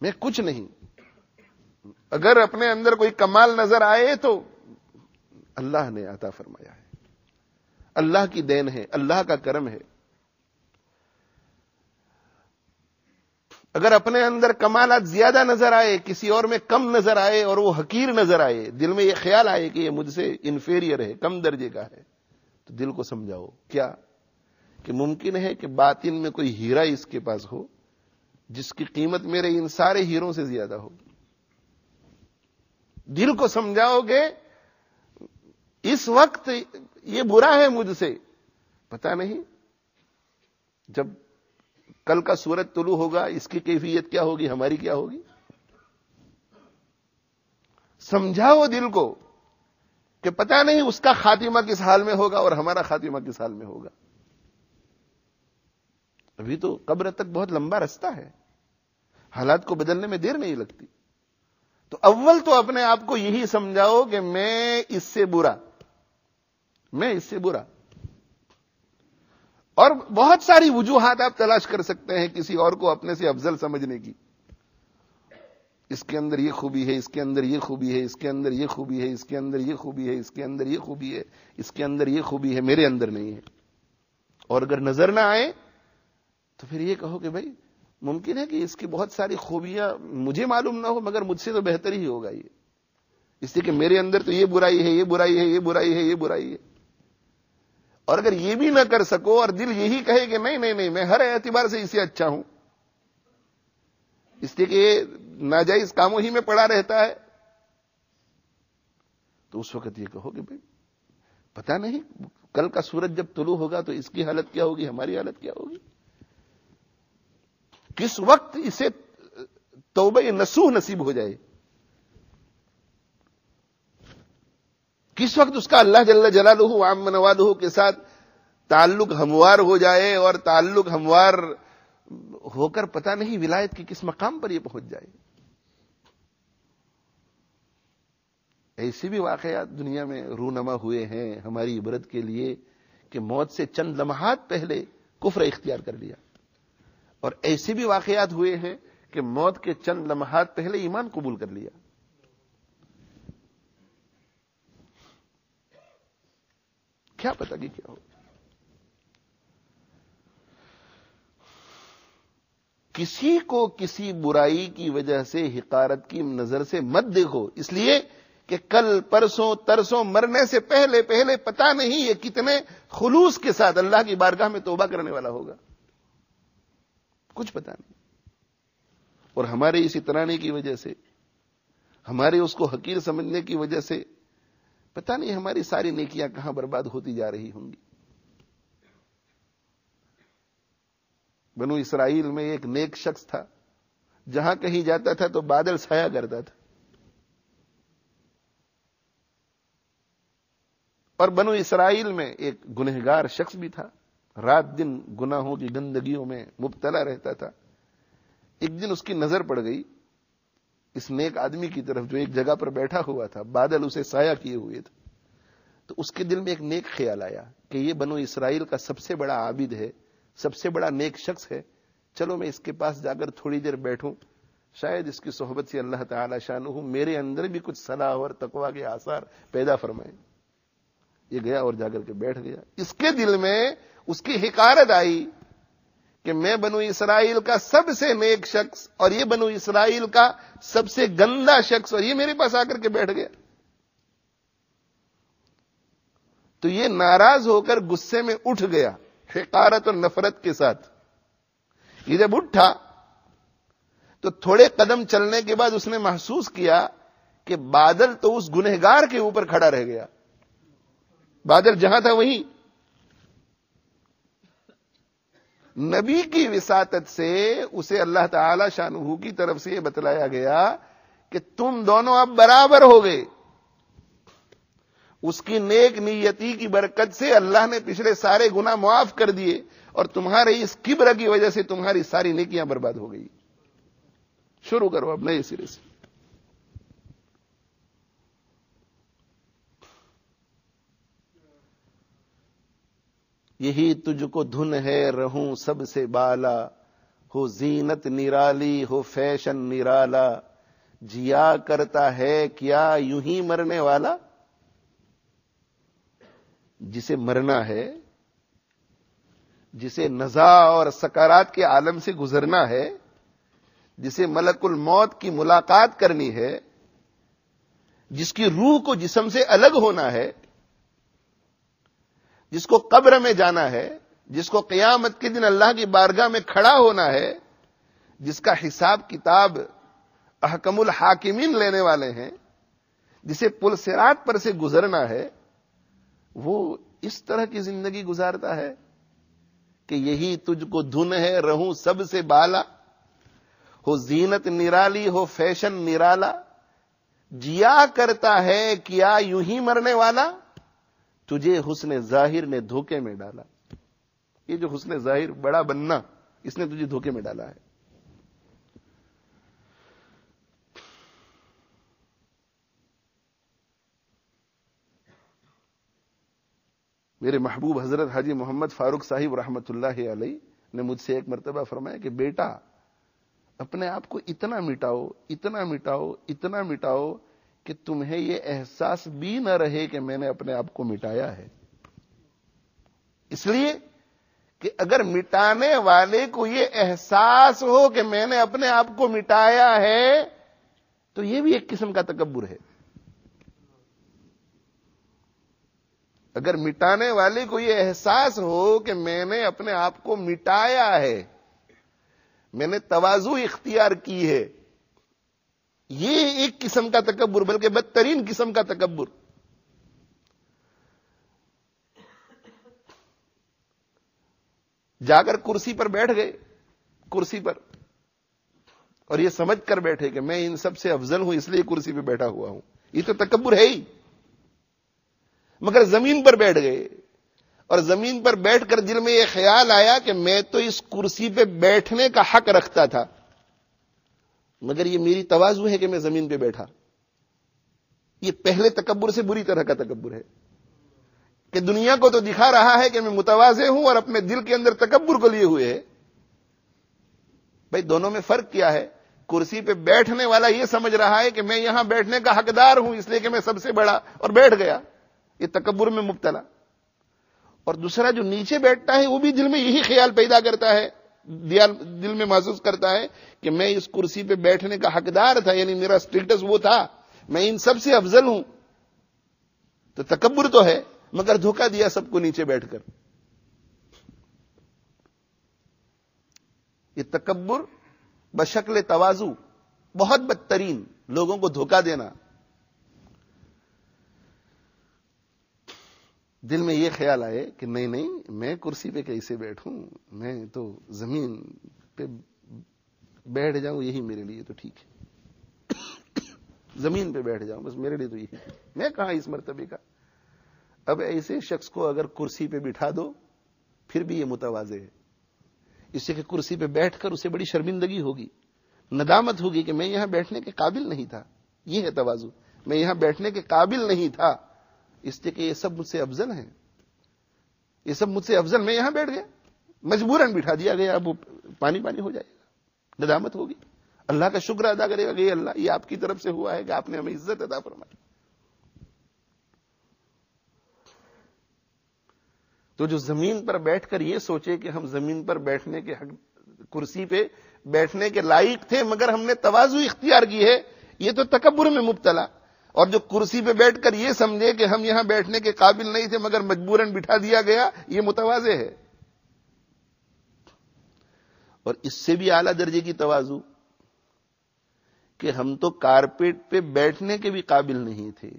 میں کچھ نہیں۔ اگر اپنے اندر کوئی کمال نظر آئے تو اللہ نے عطا فرمایا ہے، اللہ کی دین ہے، اللہ کا کرم ہے۔ اگر اپنے اندر کمالات زیادہ نظر آئے، کسی اور میں کم نظر آئے اور وہ حقیر نظر آئے، دل میں یہ خیال آئے کہ یہ مجھ سے انفیریئر ہے، کم درجے کا ہے، تو دل کو سمجھاؤ کیا کہ ممکن ہے کہ باطن میں کوئی ہیرا اس کے پاس ہو جس کی قیمت میرے ان سارے ہیروں سے زیادہ ہو۔ دل کو سمجھاؤ کہ اس وقت یہ برا ہے مجھ سے، پتہ نہیں جب کل کا سورج طلوع ہوگا اس کی کیفیت کیا ہوگی، ہماری کیا ہوگی۔ سمجھاؤ دل کو کہ پتہ نہیں اس کا خاتمہ کس حال میں ہوگا اور ہمارا خاتمہ کس حال میں ہوگا۔ ابھی تو قبر تک بہت لمبا رستہ ہے، حالات کو بدلنے میں دیر نہیں لگتی۔ تو اول تو اپنے آپ کو یہی سمجھاؤ کہ میں اس سے برا، میں اس سے برا۔ اور بہت ساری وجوہات آپ تلاش کر سکتے ہیں کسی اور کو اپنے سے افضل سمجھنے کی، اس کے اندر یہ خوبی ہے، اس کے اندر یہ خوبی ہے، اس کے اندر یہ خوبی ہے، اس کے اندر یہ خوبی ہے، اس کے اندر یہ خوبی ہے، اس کے اندر یہ خوبی ہے، میرے اندر نہیں ہے۔ اور اگر نظر نہ آئے تو پھر یہ کہو کہ بھائی ممکن ہے کہ اس کی بہت ساری خوبیاں مجھے معلوم نہ ہو مگر مجھ سے تو بہتر ہی ہوگا یہ، اس لیے کہ میرے اندر تو یہ برائی ہے، یہ برائی ہے، یہ برائی ہے، یہ برائی ہے۔ اور اگر یہ بھی نہ کر سکو اور دل یہی کہے کہ نہیں نہیں نہیں میں ہر اعتبار سے اسے اچھا ہوں، اس لیے کہ یہ ناجائز کاموں ہی میں پڑا رہتا ہے، تو اس وقت یہ کہو کہ بھائی پتہ نہیں کل کا سورج جب طلوع ہوگا تو اس کی حالت کیا ہوگی، ہماری حالت کیا ہوگی۔ کس وقت اسے توبہ نصوح نصیب ہو جائے، کس وقت اس کا اللہ جل جلالہ وعم نوالہ کے ساتھ تعلق ہموار ہو جائے، اور تعلق ہموار ہو کر پتہ نہیں ولایت کی کس مقام پر یہ پہنچ جائے۔ ایسے بھی واقعات دنیا میں رونما ہوئے ہیں ہماری عبرت کے لیے کہ موت سے چند لمحات پہلے کفر اختیار کر لیا، اور ایسے بھی واقعات ہوئے ہیں کہ موت کے چند لمحات پہلے ایمان قبول کر لیا۔ کیا پتہ کہ کیا ہو۔ کسی کو کسی برائی کی وجہ سے حقارت کی نظر سے مت دیکھو، اس لیے کہ کل پرسوں ترسوں مرنے سے پہلے پہلے پتہ نہیں یہ کتنے خلوص کے ساتھ اللہ کی بارگاہ میں توبہ کرنے والا ہوگا، کچھ پتہ نہیں۔ اور ہمارے اس اترانے کی وجہ سے، ہمارے اس کو حقیر سمجھنے کی وجہ سے پتہ نہیں ہماری ساری نیکیاں کہاں برباد ہوتی جا رہی ہوں گی۔ بنو اسرائیل میں ایک نیک شخص تھا، جہاں کہیں جاتا تھا تو بادل سایہ کرتا تھا، اور بنو اسرائیل میں ایک گنہگار شخص بھی تھا، رات دن گناہوں کی گندگیوں میں مبتلا رہتا تھا۔ ایک دن اس کی نظر پڑ گئی اس نیک آدمی کی طرف جو ایک جگہ پر بیٹھا ہوا تھا، بادل اسے سایہ کیے ہوئے تھے، تو اس کے دل میں ایک نیک خیال آیا کہ یہ بنو اسرائیل کا سب سے بڑا عابد ہے، سب سے بڑا نیک شخص ہے، چلو میں اس کے پاس جا کر تھوڑی دیر بیٹھوں، شاید اس کی صحبت سے اللہ تعالی شانہ میرے اندر بھی کچھ صلاح اور تقویٰ کے آثار پیدا فرمائے۔ یہ گیا اور جا کر کے بیٹھ گیا۔ اس کے دل میں اس کی حقارت آئی کہ میں بنو اسرائیل کا سب سے نیک شخص اور یہ بنو اسرائیل کا سب سے گندا شخص، اور یہ میرے پاس آ کر کے بیٹھ گیا۔ تو یہ ناراض ہو کر غصے میں اٹھ گیا، حقارت اور نفرت کے ساتھ۔ یہ جب اٹھا تو تھوڑے قدم چلنے کے بعد اس نے محسوس کیا کہ بادل تو اس گنہگار کے اوپر کھڑا رہ گیا. بادل جہاں تھا وہیں. نبی کی وساطت سے اسے اللہ تعالی شانہ کی طرف سے یہ بتلایا گیا کہ تم دونوں اب برابر ہو گئے. اس کی نیک نیتی کی برکت سے اللہ نے پچھلے سارے گناہ معاف کر دیے اور تمہارے اس کبر کی وجہ سے تمہاری ساری نیکیاں برباد ہو گئی. شروع کرو اب نئے سرے سے. یہی تجھ کو دھن ہے رہوں سب سے بالا، ہو زینت نرالی ہو فیشن نرالا، جیا کرتا ہے کیا یوں ہی مرنے والا. جسے مرنا ہے، جسے نزا اور سکرات کے عالم سے گزرنا ہے، جسے ملک الموت کی ملاقات کرنی ہے، جس کی روح کو جسم سے الگ ہونا ہے، جس کو قبر میں جانا ہے، جس کو قیامت کے دن اللہ کی بارگاہ میں کھڑا ہونا ہے، جس کا حساب کتاب احکم الحاکمین لینے والے ہیں، جسے پل صراط پر سے گزرنا ہے، وہ اس طرح کی زندگی گزارتا ہے کہ یہی تجھ کو دھن ہے رہوں سب سے بالا، ہو زینت نرالی ہو فیشن نرالا، جیا کرتا ہے کیا یوں ہی مرنے والا، تجھے حسن ظاہر نے دھوکے میں ڈالا. یہ جو حسن ظاہر بڑا بننا، اس نے تجھے دھوکے میں ڈالا ہے. میرے محبوب حضرت حاجی محمد فاروق صاحب رحمت اللہ علیہ نے مجھ سے ایک مرتبہ فرمایا کہ بیٹا اپنے آپ کو اتنا مٹاؤ، اتنا مٹاؤ، اتنا مٹاؤ کہ تمہیں یہ احساس بھی نہ رہے کہ میں نے اپنے آپ کو مٹایا ہے. اس لیے کہ اگر مٹانے والے کو یہ احساس ہو کہ میں نے اپنے آپ کو مٹایا ہے تو یہ بھی ایک قسم کا تکبر ہے. اگر مٹانے والے کو یہ احساس ہو کہ میں نے اپنے آپ کو مٹایا ہے، میں نے تواضع اختیار کی ہے، یہ ایک قسم کا تکبر، بلکہ بدترین قسم کا تکبر. جا کر کرسی پر بیٹھ گئے، کرسی پر، اور یہ سمجھ کر بیٹھے کہ میں ان سب سے افضل ہوں اس لیے کرسی پہ بیٹھا ہوا ہوں. یہ تو تکبر ہے ہی. مگر زمین پر بیٹھ گئے اور زمین پر بیٹھ کر دل میں یہ خیال آیا کہ میں تو اس کرسی پہ بیٹھنے کا حق رکھتا تھا، مگر یہ میری تواضع ہے کہ میں زمین پہ بیٹھا. یہ پہلے تکبر سے بری طرح کا تکبر ہے کہ دنیا کو تو دکھا رہا ہے کہ میں متواضع ہوں اور اپنے دل کے اندر تکبر کو لیے ہوئے ہے. بھائی دونوں میں فرق کیا ہے؟ کرسی پہ بیٹھنے والا یہ سمجھ رہا ہے کہ میں یہاں بیٹھنے کا حقدار ہوں اس لیے کہ میں سب سے بڑا، اور بیٹھ گیا، یہ تکبر میں مبتلا. اور دوسرا جو نیچے بیٹھتا ہے وہ بھی دل میں یہی خیال پیدا کرتا ہے، دل میں محسوس کرتا ہے کہ میں اس کرسی پہ بیٹھنے کا حقدار تھا، یعنی میرا سٹیٹس وہ تھا، میں ان سب سے افضل ہوں. تو تکبر تو ہے مگر دھوکہ دیا سب کو نیچے بیٹھ کر. یہ تکبر بشکل تواضع بہت بدترین، لوگوں کو دھوکہ دینا. دل میں یہ خیال آئے کہ نہیں میں کرسی پہ کیسے بیٹھوں، میں تو زمین پہ بیٹھ جاؤں، یہی میرے لیے تو ٹھیک ہے. زمین پہ بیٹھ جاؤں بس میرے لیے تو یہی، میں کہاں اس مرتبے کا. اب ایسے شخص کو اگر کرسی پہ بٹھا دو پھر بھی یہ متواضع ہے، اس سے کہ کرسی پہ بیٹھ کر اسے بڑی شرمندگی ہوگی، ندامت ہوگی کہ میں یہاں بیٹھنے کے قابل نہیں تھا. یہ ہے تواضع، میں یہاں بیٹھنے کے قابل نہیں تھا اس لیے کہ یہ سب مجھ سے افضل ہیں، یہ سب مجھ سے افضل، میں یہاں بیٹھ گیا، مجبوراً بٹھا دیا گیا، اب وہ پانی ہو جائے گا، ندامت ہوگی. اللہ کا شکر ادا کرے گا کہ یہ اللہ، یہ آپ کی طرف سے ہوا ہے کہ آپ نے ہمیں عزت عطا فرمائی. تو جو زمین پر بیٹھ کر یہ سوچے کہ ہم زمین پر بیٹھنے کے کرسی پہ بیٹھنے کے لائق تھے مگر ہم نے تواضع اختیار کی ہے، یہ تو تکبر میں مبتلا. اور جو کرسی پہ بیٹھ کر یہ سمجھے کہ ہم یہاں بیٹھنے کے قابل نہیں تھے مگر مجبوراً بٹھا دیا گیا، یہ متواضع ہے. اور اس سے بھی اعلیٰ درجے کی تواضع کہ ہم تو کارپیٹ پہ بیٹھنے کے بھی قابل نہیں تھے،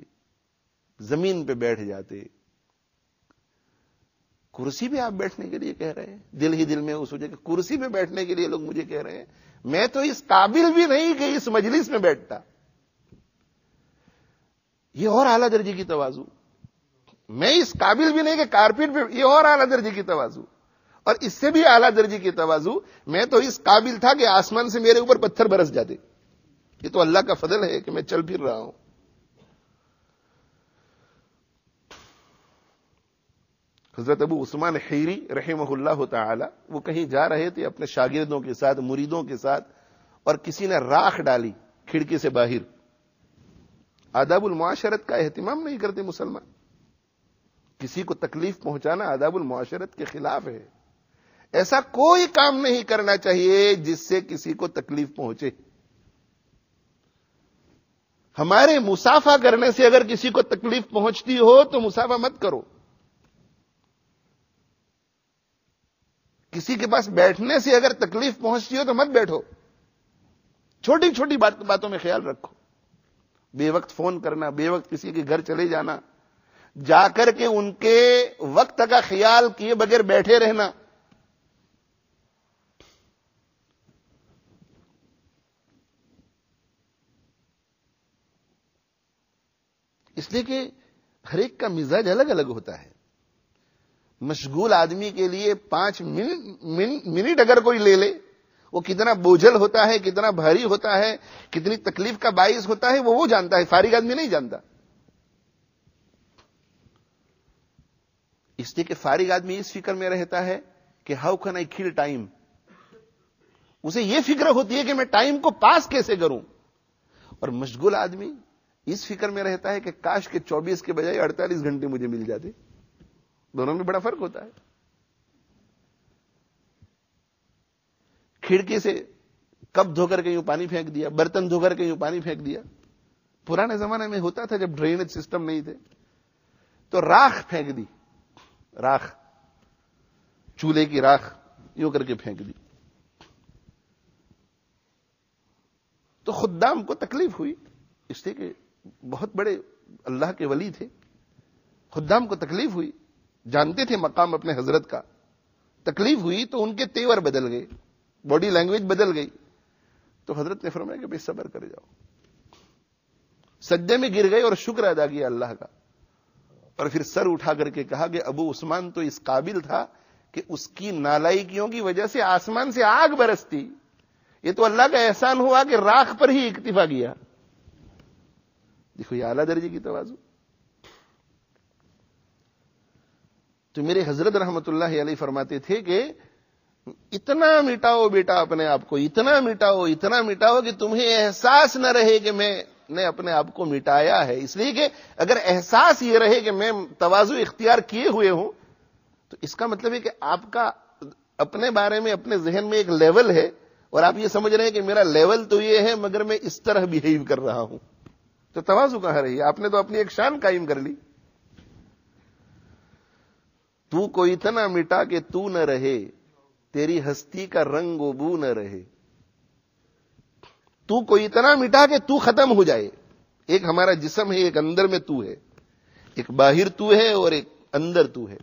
زمین پہ بیٹھ جاتے. کرسی پہ آپ بیٹھنے کے لیے کہہ رہے ہیں؟ دل ہی دل میں وہ سوچے کہ کرسی پہ بیٹھنے کے لیے لوگ مجھے کہہ رہے ہیں، میں تو اس قابل بھی نہیں کہ اس مجلس میں بیٹھتا. یہ اور اعلیٰ درجے کی تواضع. میں اس قابل بھی نہیں کہ کارپیٹ پہ، یہ اور اعلیٰ درجے کی تواضع. اور اس سے بھی اعلیٰ درجے کی تواضع، میں تو اس قابل تھا کہ آسمان سے میرے اوپر پتھر برس جاتے. یہ تو اللہ کا فضل ہے کہ میں چل پھر رہا ہوں. حضرت ابو عثمان حیری رحمہ اللہ تعالی وہ کہیں جا رہے تھے اپنے شاگردوں کے ساتھ، مریدوں کے ساتھ، اور کسی نے راکھ ڈالی کھڑکی سے باہر. آداب المعاشرت کا اہتمام نہیں کرتے مسلمان. کسی کو تکلیف پہنچانا آداب المعاشرت کے خلاف ہے. ایسا کوئی کام نہیں کرنا چاہیے جس سے کسی کو تکلیف پہنچے. ہمارے مسافہ کرنے سے اگر کسی کو تکلیف پہنچتی ہو تو مسافہ مت کرو. کسی کے پاس بیٹھنے سے اگر تکلیف پہنچتی ہو تو مت بیٹھو. چھوٹی چھوٹی باتوں میں خیال رکھو. بے وقت فون کرنا، بے وقت کسی کے گھر چلے جانا، جا کر کے ان کے وقت کا خیال کیے بغیر بیٹھے رہنا. اس لیے کہ ہر ایک کا مزاج الگ الگ ہوتا ہے. مشغول آدمی کے لیے 5 منٹ اگر کوئی لے لے، وہ کتنا بوجھل ہوتا ہے، کتنا بھاری ہوتا ہے، کتنی تکلیف کا باعث ہوتا ہے، وہ جانتا ہے. فارغ آدمی نہیں جانتا. اس لیے کہ فارغ آدمی اس فکر میں رہتا ہے کہ ہاؤ کین آئی کل ٹائم. اسے یہ فکر ہوتی ہے کہ میں ٹائم کو پاس کیسے کروں. اور مشغول آدمی اس فکر میں رہتا ہے کہ کاش کے 24 کے بجائے 48 گھنٹے مجھے مل جاتے. دونوں میں بڑا فرق ہوتا ہے. کھڑکی سے کپ دھو کر کے یوں پانی پھینک دیا، برتن دھو کر کے یوں پانی پھینک دیا. پرانے زمانے میں ہوتا تھا جب ڈرینیج سسٹم نہیں تھے تو راکھ پھینک دی، راکھ، چولہے کی راکھ یوں کر کے پھینک دی. تو خدام کو تکلیف ہوئی، اس لیے کہ بہت بڑے اللہ کے ولی تھے. خدام کو تکلیف ہوئی، جانتے تھے مقام اپنے حضرت کا. تکلیف ہوئی تو ان کے تیور بدل گئے، باڈی لینگویج بدل گئی. تو حضرت نے فرمایا کہ بے صبر کر جاؤ. سجدے میں گر گئے اور شکر ادا کیا اللہ کا. اور پھر سر اٹھا کر کے کہا کہ ابو عثمان تو اس قابل تھا کہ اس کی نالائکیوں کی وجہ سے آسمان سے آگ برستی. یہ تو اللہ کا احسان ہوا کہ راکھ پر ہی اکتفا کیا. دیکھو یہ اعلیٰ درجے کی تواضع. تو میرے حضرت رحمت اللہ علیہ فرماتے تھے کہ اتنا مٹاؤ بیٹا اپنے آپ کو، اتنا مٹاؤ، اتنا مٹاؤ کہ تمہیں احساس نہ رہے کہ میں نے اپنے آپ کو مٹایا ہے. اس لیے کہ اگر احساس یہ رہے کہ میں تواضع اختیار کیے ہوئے ہوں تو اس کا مطلب ہے کہ آپ کا اپنے بارے میں، اپنے ذہن میں ایک لیول ہے اور آپ یہ سمجھ رہے ہیں کہ میرا لیول تو یہ ہے مگر میں اس طرح بیہیو کر رہا ہوں. تو تواضع کہاں رہی؟ آپ نے تو اپنی ایک شان قائم کر لی. تو کو اتنا مٹا کہ تو نہ رہے، تیری ہستی کا رنگ و بو نہ رہے. تو کو اتنا مٹا کہ تو ختم ہو جائے. ایک ہمارا جسم ہے، ایک اندر میں تو ہے، ایک باہر تو ہے اور ایک اندر تو ہے.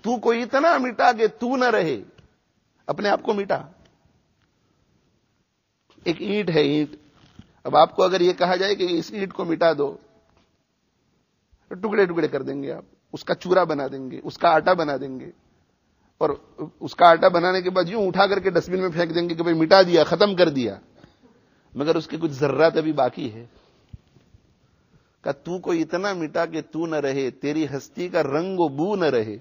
تو کو اتنا مٹا کہ تو نہ رہے، اپنے آپ کو مٹا. ایک اینٹ ہے، اینٹ. اب آپ کو اگر یہ کہا جائے کہ اس اینٹ کو مٹا دو، ٹکڑے ٹکڑے کر دیں گے آپ. اس کا چورا بنا دیں گے، اس کا آٹا بنا دیں گے، اور اس کا آٹا بنانے کے بعد یوں اٹھا کر کے ڈسٹ بن میں پھینک دیں گے کہ بھئی مٹا دیا، ختم کر دیا. مگر اس کے کچھ ذرات ابھی باقی ہے. کہ تو کو اتنا مٹا کہ تو نہ رہے، تیری ہستی کا رنگ و بو نہ رہے.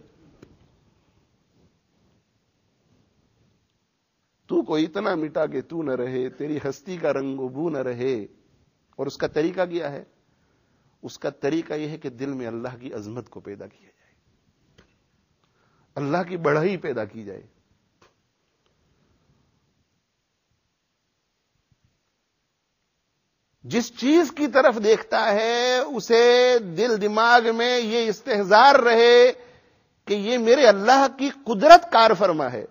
تو کو اتنا مٹا کہ تو نہ رہے، تیری ہستی کا رنگ و بو نہ رہے. اور اس کا طریقہ کیا ہے؟ اس کا طریقہ یہ ہے کہ دل میں اللہ کی عظمت کو پیدا کیا جائے، اللہ کی بڑائی پیدا کی جائے. جس چیز کی طرف دیکھتا ہے اسے دل دماغ میں یہ استحضار رہے کہ یہ میرے اللہ کی قدرت کار فرما ہے.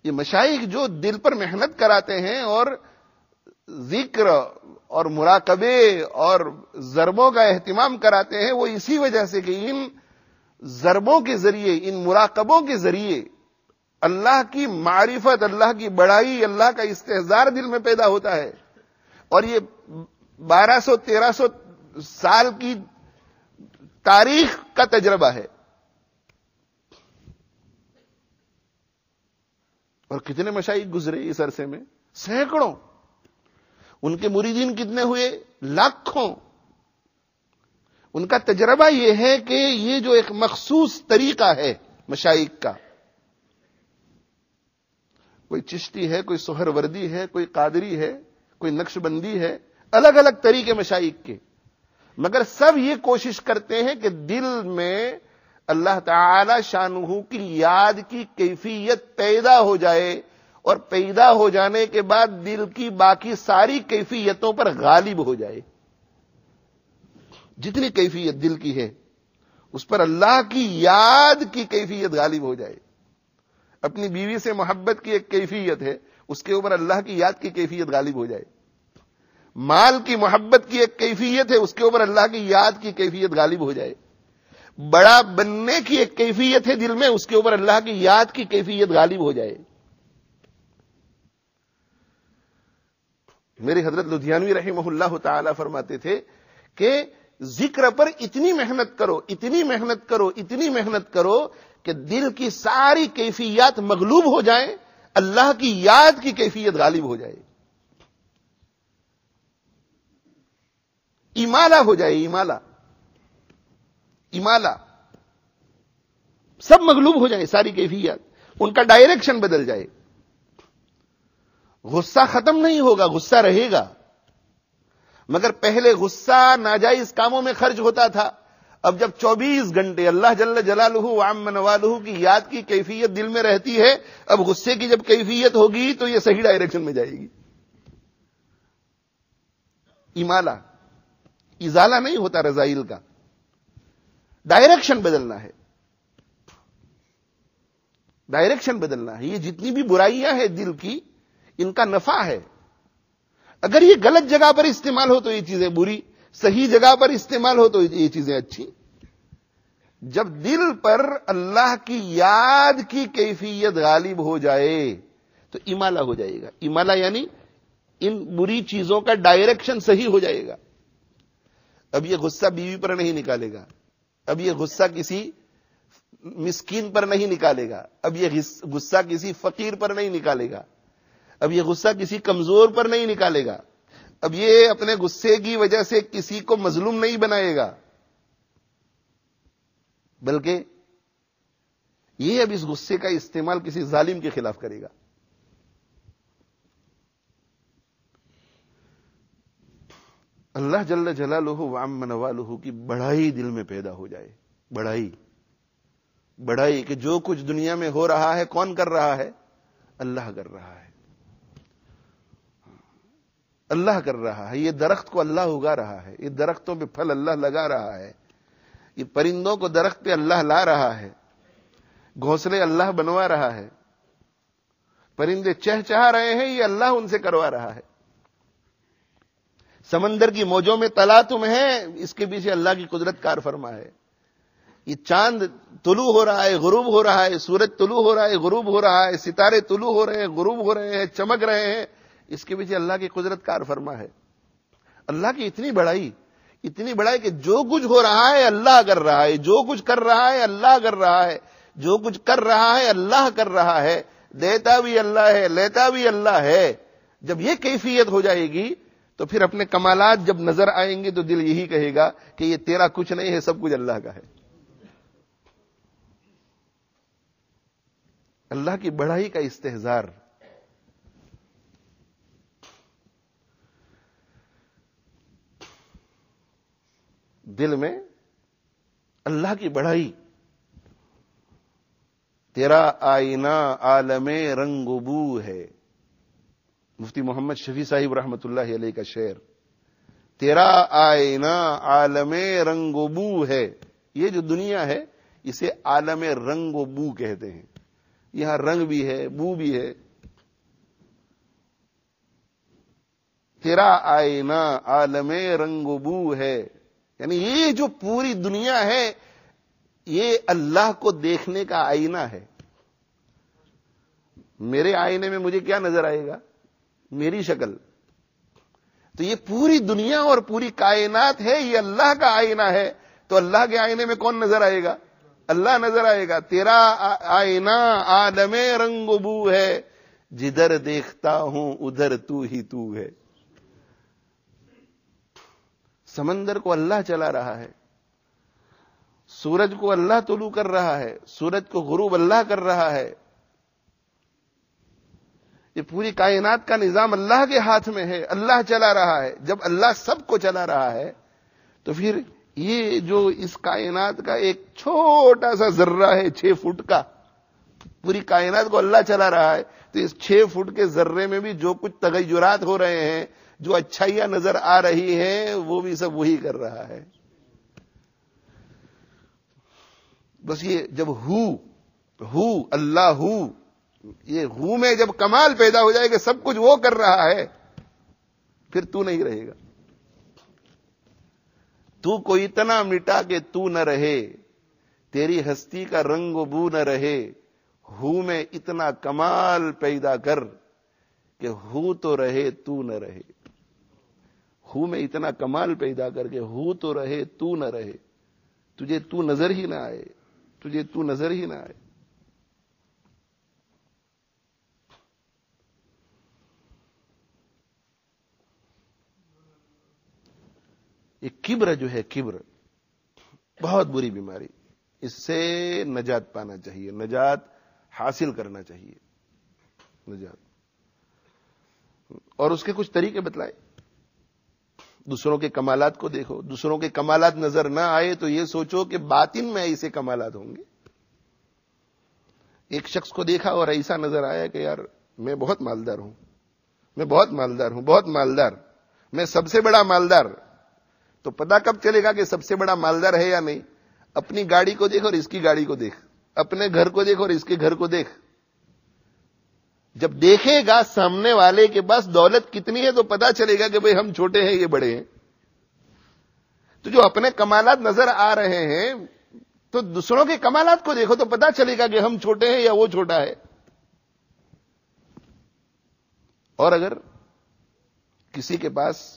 یہ مشائخ جو دل پر محنت کراتے ہیں اور ذکر اور مراقبے اور ضربوں کا اہتمام کراتے ہیں، وہ اسی وجہ سے کہ ان ضربوں کے ذریعے، ان مراقبوں کے ذریعے اللہ کی معرفت، اللہ کی بڑائی، اللہ کا استحضار دل میں پیدا ہوتا ہے. اور یہ 1200-1300 سال کی تاریخ کا تجربہ ہے. اور کتنے مشائخ گزرے اس عرصے میں؟ سینکڑوں. ان کے مریدین کتنے ہوئے؟ لاکھوں. ان کا تجربہ یہ ہے کہ یہ جو ایک مخصوص طریقہ ہے مشائخ کا، کوئی چشتی ہے، کوئی سہروردی ہے، کوئی قادری ہے، کوئی نقش بندی ہے، الگ الگ طریقے مشائخ کے، مگر سب یہ کوشش کرتے ہیں کہ دل میں اللہ تعالی شانہ کی یاد کی کیفیت پیدا ہو جائے، اور پیدا ہو جانے کے بعد دل کی باقی ساری کیفیتوں پر غالب ہو جائے. جتنی کیفیت دل کی ہے اس پر اللہ کی یاد کی کیفیت غالب ہو جائے. اپنی بیوی سے محبت کی ایک کیفیت ہے، اس کے اوپر اللہ کی یاد کی کیفیت غالب ہو جائے. مال کی محبت کی ایک کیفیت ہے، اس کے اوپر اللہ کی یاد کی کیفیت غالب ہو جائے. بڑا بننے کی ایک کیفیت ہے دل میں، اس کے اوپر اللہ کی یاد کی کیفیت غالب ہو جائے. میرے حضرت لدھیانوی رحمہ اللہ تعالی فرماتے تھے کہ ذکر پر اتنی محنت کرو، اتنی محنت کرو، اتنی محنت کرو کہ دل کی ساری کیفیات مغلوب ہو جائیں، اللہ کی یاد کی کیفیت غالب ہو جائے، ایمالہ ہو جائے. ایمالہ سب مغلوب ہو جائے، ساری کیفیات، ان کا ڈائریکشن بدل جائے. غصہ ختم نہیں ہوگا، غصہ رہے گا، مگر پہلے غصہ ناجائز کاموں میں خرچ ہوتا تھا. اب جب 24 گھنٹے اللہ جل جلالہ وعم نوالہ کی یاد کی کیفیت دل میں رہتی ہے، اب غصے کی جب کیفیت ہوگی تو یہ صحیح ڈائریکشن میں جائے گی. ایمالہ، ازالہ نہیں ہوتا رذائل کا، ڈائریکشن بدلنا ہے. ڈائریکشن بدلنا ہے. یہ جتنی بھی برائیاں ہیں دل کی، ان کا نفع ہے. اگر یہ غلط جگہ پر استعمال ہو تو یہ چیزیں بری، صحیح جگہ پر استعمال ہو تو یہ چیزیں اچھی. جب دل پر اللہ کی یاد کی کیفیت غالب ہو جائے تو ایمالہ ہو جائے گا. ایمالہ یعنی ان بری چیزوں کا ڈائریکشن صحیح ہو جائے گا. اب یہ غصہ بیوی پر نہیں نکالے گا، اب یہ غصہ کسی مسکین پر نہیں نکالے گا، اب یہ غصہ کسی فقیر پر نہیں نکالے گا، اب یہ غصہ کسی کمزور پر نہیں نکالے گا، اب یہ اپنے غصے کی وجہ سے کسی کو مظلوم نہیں بنائے گا، بلکہ یہ اب اس غصے کا استعمال کسی ظالم کے خلاف کرے گا. اللہ جل جلالہ وعم نوالہ کی بڑائی دل میں پیدا ہو جائے. بڑائی کہ جو کچھ دنیا میں ہو رہا ہے کون کر رہا ہے؟ اللہ کر رہا ہے. اللہ کر رہا ہے. یہ درخت کو اللہ اگا رہا ہے، یہ درختوں پہ پھل اللہ لگا رہا ہے، یہ پرندوں کو درخت پہ اللہ لا رہا ہے، گھونسلے اللہ بنوا رہا ہے، پرندے چہچہا رہے ہیں، یہ اللہ ان سے کروا رہا ہے. سمندر کی موجوں میں تلاطم ہے، اس کے پیچھے اللہ کی قدرت کار فرما ہے. یہ چاند طلوع ہو رہا ہے، غروب ہو رہا ہے، سورج طلوع ہو رہا ہے، غروب ہو رہا ہے، ستارے طلوع ہو رہے ہیں، غروب ہو رہے ہیں، چمک رہے ہیں، اس کے پیچھے اللہ کی قدرت کار فرما ہے. اللہ کی اتنی بڑائی کہ جو کچھ ہو رہا ہے اللہ کر رہا ہے، جو کچھ کر رہا ہے اللہ کر رہا ہے، جو کچھ کر رہا ہے اللہ کر رہا ہے، دیتا بھی اللہ ہے، لیتا بھی اللہ ہے. جب یہ کیفیت ہو جائے گی تو پھر اپنے کمالات جب نظر آئیں گے تو دل یہی کہے گا کہ یہ تیرا کچھ نہیں ہے، سب کچھ اللہ کا ہے. اللہ کی بڑائی کا استحضار. دل میں اللہ کی بڑائی. تیرا آئینہ عالم رنگ و بو ہے، مفتی محمد شفیع صاحب رحمت اللہ علیہ کا شعر. تیرا آئینہ عالم رنگ و بو ہے. یہ جو دنیا ہے اسے عالم رنگ و بو کہتے ہیں. یہاں رنگ بھی ہے، بو بھی ہے. تیرا آئینہ عالم رنگ و بو ہے. یعنی یہ جو پوری دنیا ہے یہ اللہ کو دیکھنے کا آئینہ ہے. میرے آئینے میں مجھے کیا نظر آئے گا؟ میری شکل. تو یہ پوری دنیا اور پوری کائنات ہے، یہ اللہ کا آئینہ ہے. تو اللہ کے آئینے میں کون نظر آئے گا؟ اللہ نظر آئے گا. تیرا آئینہ عالم رنگ و بو ہے، جدھر دیکھتا ہوں ادھر تو ہی تو ہے. سمندر کو اللہ چلا رہا ہے، سورج کو اللہ طلوع کر رہا ہے، سورج کو غروب اللہ کر رہا ہے. یہ پوری کائنات کا نظام اللہ کے ہاتھ میں ہے، اللہ چلا رہا ہے. جب اللہ سب کو چلا رہا ہے تو پھر یہ جو اس کائنات کا ایک چھوٹا سا ذرہ ہے 6 فٹ کا، پوری کائنات کو اللہ چلا رہا ہے. تو اس 6 فٹ کے ذرے میں بھی جو کچھ تغیرات ہو رہے ہیں، جو اچھائیاں نظر آ رہی ہیں، وہ بھی سب وہی کر رہا ہے. بس یہ جب اللہ یہ ہو میں جب کمال پیدا ہو جائے کہ سب کچھ وہ کر رہا ہے، پھر تو نہیں رہے گا. تو کو اتنا مٹا کہ تو نہ رہے، تیری ہستی کا رنگ و بو نہ رہے. ہو میں اتنا کمال پیدا کر کہ ہو تو رہے تو نہ رہے. ہو میں اتنا کمال پیدا کر کے ہو تو رہے تو نہ رہے. تجھے تو نظر ہی نہ آئے، تجھے تو نظر ہی نہ آئے. یہ کبر جو ہے، کبر بہت بری بیماری. اس سے نجات پانا چاہیے، نجات حاصل کرنا چاہیے. نجات. اور اس کے کچھ طریقے بتلائے. دوسروں کے کمالات کو دیکھو، دوسروں کے کمالات نظر نہ آئے تو یہ سوچو کہ باطن میں ایسے کمالات ہوں گے. ایک شخص کو دیکھا اور ایسا نظر آیا کہ یار میں بہت مالدار ہوں، میں بہت مالدار ہوں، بہت مالدار، میں سب سے بڑا مالدار. تو پتہ کب چلے گا کہ سب سے بڑا مالدار ہے یا نہیں؟ اپنی گاڑی کو دیکھ اور اس کی گاڑی کو دیکھ، اپنے گھر کو دیکھ اور اس کے گھر کو دیکھ. جب دیکھے گا سامنے والے کے پاس دولت کتنی ہے تو پتا چلے گا کہ بھئی ہم چھوٹے ہیں، یہ بڑے ہیں. تو جو اپنے کمالات نظر آ رہے ہیں تو دوسروں کے کمالات کو دیکھو تو پتا چلے گا کہ ہم چھوٹے ہیں یا وہ چھوٹا ہے. اور اگر کسی کے پاس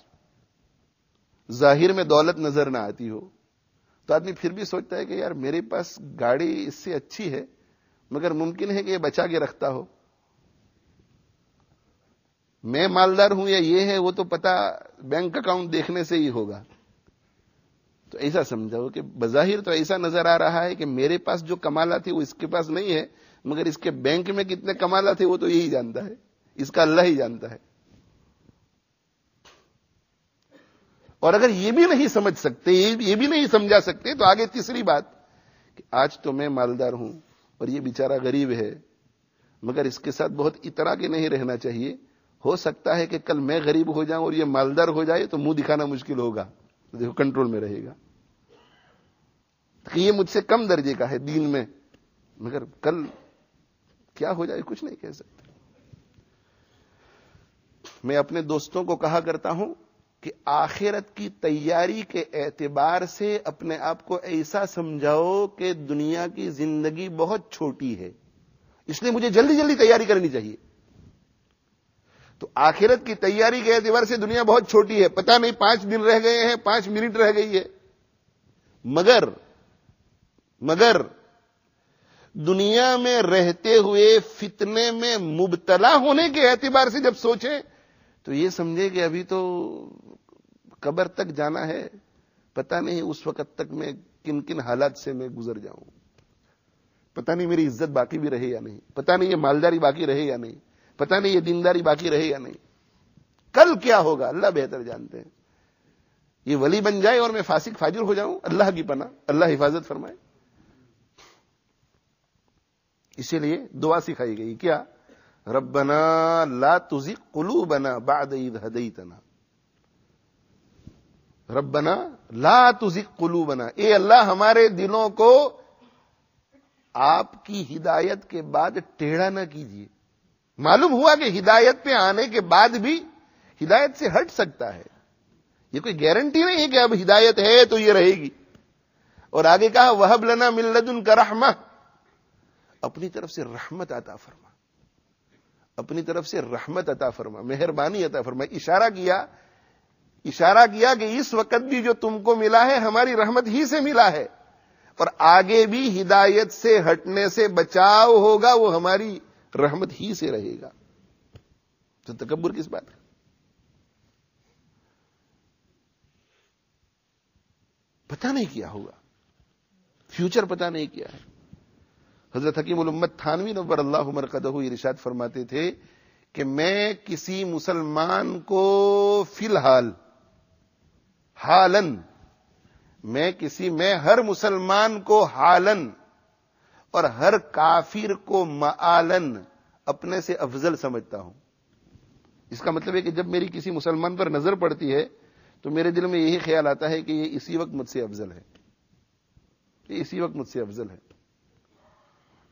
ظاہر میں دولت نظر نہ آتی ہو تو آدمی پھر بھی سوچتا ہے کہ یار میرے پاس گاڑی اس سے اچھی ہے، مگر ممکن ہے کہ یہ بچا کے رکھتا ہو. میں مالدار ہوں یا یہ ہے وہ تو پتا بینک اکاؤنٹ دیکھنے سے ہی ہوگا. تو ایسا سمجھو کہ بظاہر تو ایسا نظر آ رہا ہے کہ میرے پاس جو کمالات ہیں وہ اس کے پاس نہیں ہے، مگر اس کے بینک میں کتنے کمالات ہیں وہ تو یہی جانتا ہے، اس کا اللہ ہی جانتا ہے. اور اگر یہ بھی نہیں سمجھ سکتے، یہ بھی نہیں سمجھا سکتے تو آگے تیسری بات کہ آج تو میں مالدار ہوں اور یہ بیچارہ غریب ہے، مگر اس کے ساتھ بہت اترا کے نہیں رہنا چاہیے. ہو سکتا ہے کہ کل میں غریب ہو جاؤں اور یہ مالدار ہو جائے تو منہ دکھانا مشکل ہوگا، تو دیکھو کنٹرول میں رہے گا کہ یہ مجھ سے کم درجے کا ہے دین میں، مگر کل کیا ہو جائے کچھ نہیں کہہ سکتے. میں اپنے دوستوں کو کہا کرتا ہوں کہ آخرت کی تیاری کے اعتبار سے اپنے آپ کو ایسا سمجھاؤ کہ دنیا کی زندگی بہت چھوٹی ہے، اس لیے مجھے جلدی جلدی تیاری کرنی چاہیے. تو آخرت کی تیاری کے اعتبار سے دنیا بہت چھوٹی ہے، پتہ نہیں 5 دن رہ گئے ہیں، 5 منٹ رہ گئی ہے. مگر دنیا میں رہتے ہوئے فتنے میں مبتلا ہونے کے اعتبار سے جب سوچیں تو یہ سمجھے کہ ابھی تو قبر تک جانا ہے، پتہ نہیں اس وقت تک میں کن کن حالات سے میں گزر جاؤں، پتہ نہیں میری عزت باقی بھی رہے یا نہیں، پتہ نہیں یہ مالداری باقی رہے یا نہیں، پتہ نہیں یہ دینداری باقی رہے یا نہیں. کل کیا ہوگا اللہ بہتر جانتے ہیں. یہ ولی بن جائے اور میں فاسق فاجر ہو جاؤں، اللہ کی پناہ، اللہ حفاظت فرمائے. اسی لیے دعا سکھائی گئی کیا؟ ربنا لا تزغ قلوبنا بعد اذ ہدیتنا. ربنا لا تزغ قلوبنا، اے اللہ ہمارے دلوں کو آپ کی ہدایت کے بعد ٹیڑھا نہ کیجیے. معلوم ہوا کہ ہدایت پہ آنے کے بعد بھی ہدایت سے ہٹ سکتا ہے. یہ کوئی گارنٹی نہیں ہے کہ اب ہدایت ہے تو یہ رہے گی. اور آگے کہا وَهَبْ لَنَا مِن لَّدُنْكَ رَحْمَةً, اپنی طرف سے رحمت عطا فرما, اپنی طرف سے رحمت عطا فرما, مہربانی عطا فرما. اشارہ کیا کہ اس وقت بھی جو تم کو ملا ہے ہماری رحمت ہی سے ملا ہے, اور آگے بھی ہدایت سے ہٹنے سے بچاؤ ہوگا وہ ہماری رحمت ہی سے رہے گا. تو تکبر کس بات کا؟ پتہ نہیں کیا ہوگا, فیوچر پتہ نہیں کیا ہے. حضرت حکیم الامت تھانوی نور اللہ مرقدہ ارشاد فرماتے تھے کہ میں کسی مسلمان کو فی الحال حالن, میں ہر مسلمان کو حالن اور ہر کافر کو معالن اپنے سے افضل سمجھتا ہوں. اس کا مطلب ہے کہ جب میری کسی مسلمان پر نظر پڑتی ہے تو میرے دل میں یہی خیال آتا ہے کہ یہ اسی وقت مجھ سے افضل ہے, یہ اسی وقت مجھ سے افضل ہے.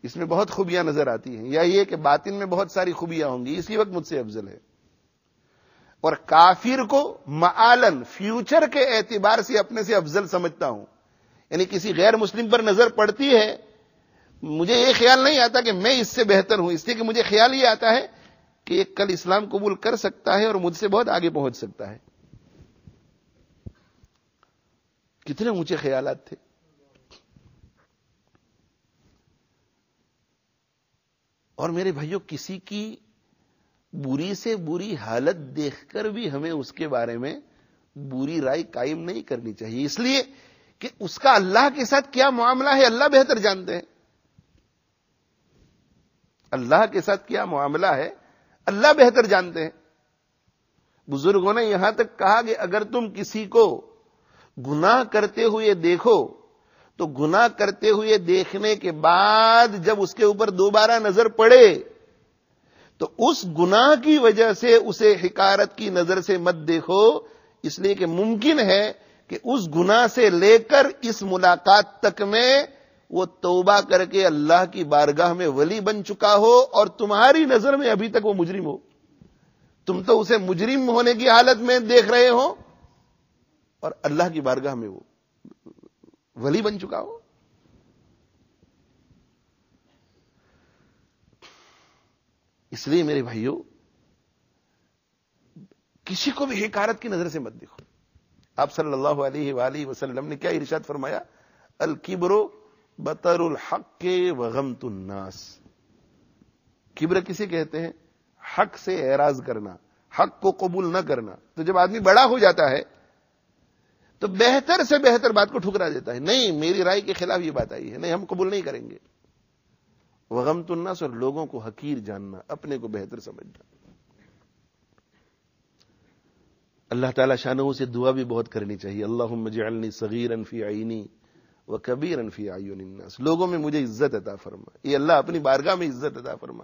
اس میں بہت خوبیاں نظر آتی ہیں, یا یہ کہ باطن میں بہت ساری خوبیاں ہوں گی, اسی وقت مجھ سے افضل ہے. اور کافر کو معالن, فیوچر کے اعتبار سے اپنے سے افضل سمجھتا ہوں. یعنی کسی غیر مسلم پر نظر پڑتی ہے, مجھے یہ خیال نہیں آتا کہ میں اس سے بہتر ہوں, اس لیے کہ مجھے خیال یہ آتا ہے کہ یہ کل اسلام قبول کر سکتا ہے اور مجھ سے بہت آگے پہنچ سکتا ہے. کتنے اونچے خیالات تھے. اور میرے بھائیوں, کسی کی بری سے بری حالت دیکھ کر بھی ہمیں اس کے بارے میں بری رائے قائم نہیں کرنی چاہیے, اس لیے کہ اس کا اللہ کے ساتھ کیا معاملہ ہے اللہ بہتر جانتے ہیں. اللہ کے ساتھ کیا معاملہ ہے اللہ بہتر جانتے ہیں. بزرگوں نے یہاں تک کہا کہ اگر تم کسی کو گناہ کرتے ہوئے دیکھو تو گناہ کرتے ہوئے دیکھنے کے بعد جب اس کے اوپر دوبارہ نظر پڑے تو اس گناہ کی وجہ سے اسے حقارت کی نظر سے مت دیکھو, اس لیے کہ ممکن ہے کہ اس گناہ سے لے کر اس ملاقات تک میں وہ توبہ کر کے اللہ کی بارگاہ میں ولی بن چکا ہو اور تمہاری نظر میں ابھی تک وہ مجرم ہو. تم تو اسے مجرم ہونے کی حالت میں دیکھ رہے ہو اور اللہ کی بارگاہ میں وہ ولی بن چکا ہو. اس لیے میرے بھائیوں, کسی کو بھی حقارت کی نظر سے مت دیکھو. آپ صلی اللہ علیہ وآلہ وسلم نے کیا ارشاد فرمایا؟ الکبر بطر الحق وغمت الناس. کبر کسے کہتے ہیں؟ حق سے اعراض کرنا, حق کو قبول نہ کرنا. تو جب آدمی بڑا ہو جاتا ہے تو بہتر سے بہتر بات کو ٹھکرا دیتا ہے. نہیں, میری رائے کے خلاف یہ بات آئی ہے, نہیں ہم قبول نہیں کریں گے. وغمت الناس, اور لوگوں کو حقیر جاننا, اپنے کو بہتر سمجھنا. اللہ تعالی شانہ سے دعا بھی بہت کرنی چاہیے. اللہم اجعلنی صغیرا فی عینی وکبیرا فی اعین الناس. لوگوں میں مجھے عزت عطا فرما, یہ اللہ اپنی بارگاہ میں عزت عطا فرما,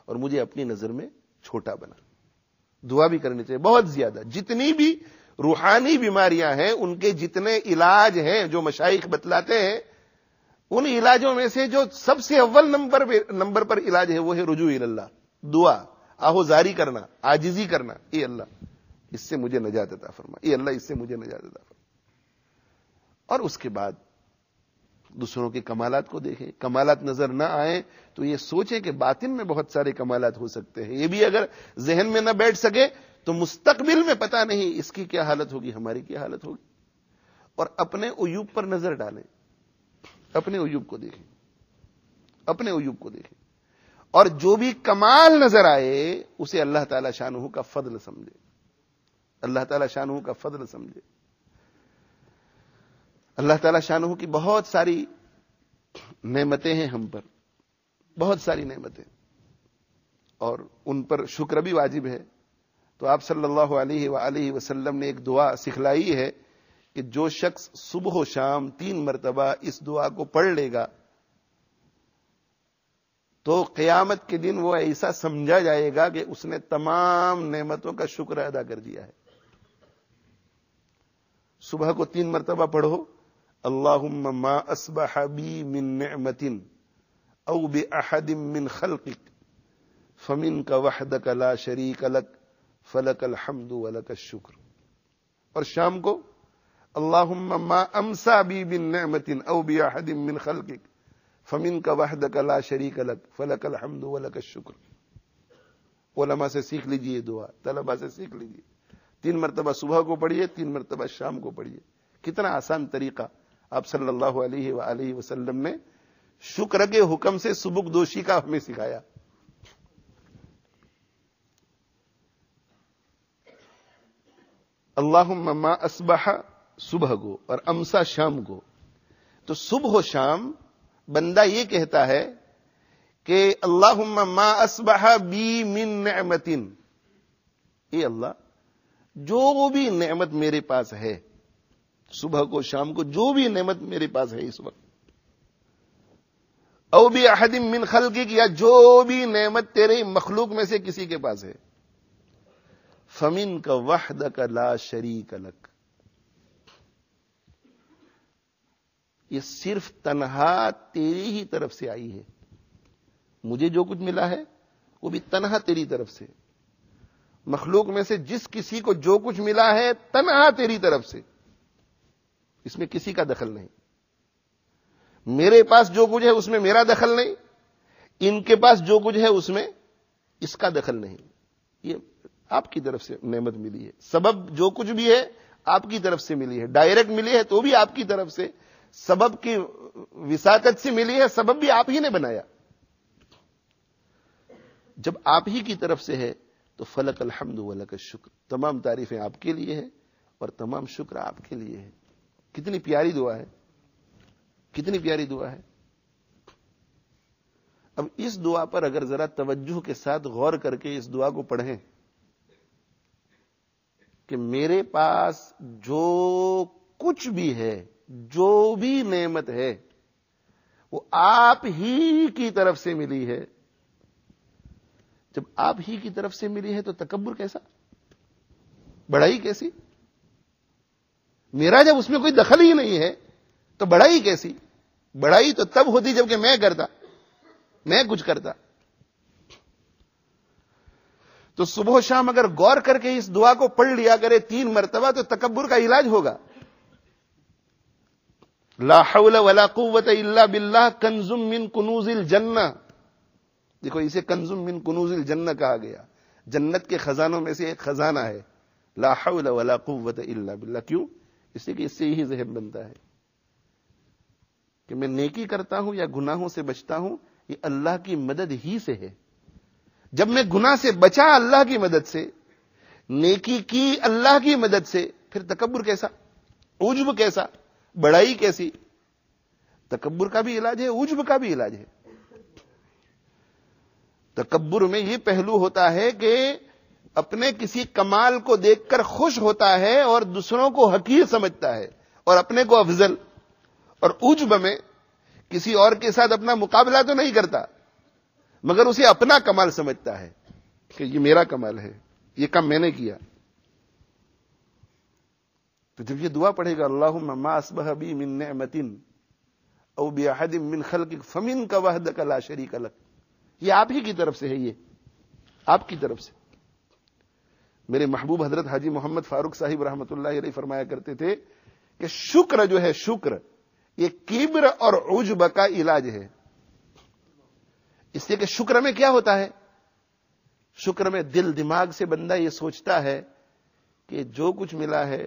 اور مجھے اپنی نظر میں چھوٹا بنا. دعا بھی کرنی چاہیے بہت زیادہ. جتنی بھی روحانی بیماریاں ہیں ان کے جتنے علاج ہیں جو مشائخ بتلاتے ہیں, ان علاجوں میں سے جو سب سے اول نمبر پر علاج ہے وہ ہے رجوع اللہ, دعا, آہوزاری کرنا, عاجزی کرنا. اے اللہ اس سے مجھے نجات عطا فرما, اے اللہ اس سے مجھے نجات عطا فرما. اور اس کے بعد دوسروں کے کمالات کو دیکھیں. کمالات نظر نہ آئیں تو یہ سوچیں کہ باطن میں بہت سارے کمالات ہو سکتے ہیں. یہ بھی اگر ذہن میں نہ بیٹھ سکے تو مستقبل میں پتہ نہیں اس کی کیا حالت ہوگی, ہماری کیا حالت ہوگی. اور اپنے عیوب پر نظر ڈالیں, اپنے عیوب کو دیکھیں, اپنے عیوب کو دیکھیں. اور جو بھی کمال نظر آئے اسے اللہ تعالی شانہ کا فضل سمجھے, اللہ تعالی شانہ کا فضل سمجھے. اللہ تعالی شانہ کی بہت ساری نعمتیں ہیں ہم پر, بہت ساری نعمتیں, اور ان پر شکر بھی واجب ہے. تو آپ صلی اللہ علیہ وآلہ وسلم نے ایک دعا سکھلائی ہے کہ جو شخص صبح و شام 3 مرتبہ اس دعا کو پڑھ لے گا تو قیامت کے دن وہ ایسا سمجھا جائے گا کہ اس نے تمام نعمتوں کا شکر ادا کر دیا ہے. صبح کو 3 مرتبہ پڑھو, اللہم ما اصبح بی من نعمت او بأحد من خلقك فمنك وحدك لا شریک لک فلک الحمد ولک الشکر. اور شام کو اللہم ما امسا بی من نعمت او بأحد من خلقك فمنك وحدك لا شریک لک فلک الحمد ولک الشکر. علماء سے سیکھ لیجئے دعا، طلباء سے سیکھ لیجئے. 3 مرتبہ صبح کو پڑھیے، 3 مرتبہ شام کو پڑھیے. کتنا آسان طریقہ آپ صلی اللہ علیہ وآلہ وسلم نے شکر کے حکم سے سبک دوشی کا ہمیں سکھایا. اللہم ما اصبح صبح کو اور امسا شام کو. تو صبح و شام بندہ یہ کہتا ہے کہ اللہم ما اصبح بی من نعمت، اے اللہ جو بھی نعمت میرے پاس ہے، صبح کو شام کو جو بھی نعمت میرے پاس ہے اس وقت، او بأحد من خلقک، یا جو بھی نعمت تیرے مخلوق میں سے کسی کے پاس ہے، فمنک وحدک لا شریک لک، یہ صرف تنہا تیری ہی طرف سے آئی ہے. مجھے جو کچھ ملا ہے وہ بھی تنہا تیری طرف سے. مخلوق میں سے جس کسی کو جو کچھ ملا ہے تنہا تیری طرف سے، اس میں کسی کا دخل نہیں. میرے پاس جو کچھ ہے اس میں میرا دخل نہیں، ان کے پاس جو کچھ ہے اس میں اس کا دخل نہیں. یہ آپ کی طرف سے نعمت ملی ہے. سبب جو کچھ بھی ہے آپ کی طرف سے ملی ہے. ڈائریکٹ ملی ہے تو بھی آپ کی طرف سے، سبب کی وساطت سے ملی ہے، سبب بھی آپ ہی نے بنایا. جب آپ ہی کی طرف سے ہے تو فلک الحمد ولک الشکر، تمام تعریفیں آپ کے لیے ہیں اور تمام شکر آپ کے لیے ہے. کتنی پیاری دعا ہے، کتنی پیاری دعا ہے. اب اس دعا پر اگر ذرا توجہ کے ساتھ غور کر کے اس دعا کو پڑھیں کہ میرے پاس جو کچھ بھی ہے، جو بھی نعمت ہے، وہ آپ ہی کی طرف سے ملی ہے. جب آپ ہی کی طرف سے ملی ہے تو تکبر کیسا، بڑائی کیسی؟ میرا جب اس میں کوئی دخل ہی نہیں ہے تو بڑائی کیسی؟ بڑائی تو تب ہوتی جب کہ میں کرتا، میں کچھ کرتا. تو صبح و شام اگر غور کر کے اس دعا کو پڑھ لیا کرے 3 مرتبہ تو تکبر کا علاج ہوگا. لا حول ولا قوت الا باللہ کنز من کنوز الجنہ. دیکھو اسے کنز من کنوز الجنہ کہا گیا، جنت کے خزانوں میں سے ایک خزانہ ہے. لا حول ولا قوت الا باللہ. کیوں؟ اس لیے کہ اس سے یہی ذہن بنتا ہے کہ میں نیکی کرتا ہوں یا گناہوں سے بچتا ہوں، یہ اللہ کی مدد ہی سے ہے. جب میں گناہ سے بچا اللہ کی مدد سے، نیکی کی اللہ کی مدد سے، پھر تکبر کیسا، عجب کیسا، بڑائی کیسی؟ تکبر کا بھی علاج ہے، عجب کا بھی علاج ہے. تکبر میں یہ پہلو ہوتا ہے کہ اپنے کسی کمال کو دیکھ کر خوش ہوتا ہے اور دوسروں کو حقیر سمجھتا ہے اور اپنے کو افضل. اور عجب میں کسی اور کے ساتھ اپنا مقابلہ تو نہیں کرتا مگر اسے اپنا کمال سمجھتا ہے کہ یہ میرا کمال ہے، یہ کام میں نے کیا. تو جب یہ دعا پڑھے گا اللہم ما اصبح بی من نعمت او بأحد من خلقک فمنک وحدک لا شریک لک، یہ آپ ہی کی طرف سے ہے، یہ آپ کی طرف سے. میرے محبوب حضرت حاجی محمد فاروق صاحب رحمۃ اللہ علیہ فرمایا کرتے تھے کہ شکر جو ہے، شکر یہ کبر اور عجب کا علاج ہے. اس لیے کہ شکر میں کیا ہوتا ہے؟ شکر میں دل دماغ سے بندہ یہ سوچتا ہے کہ جو کچھ ملا ہے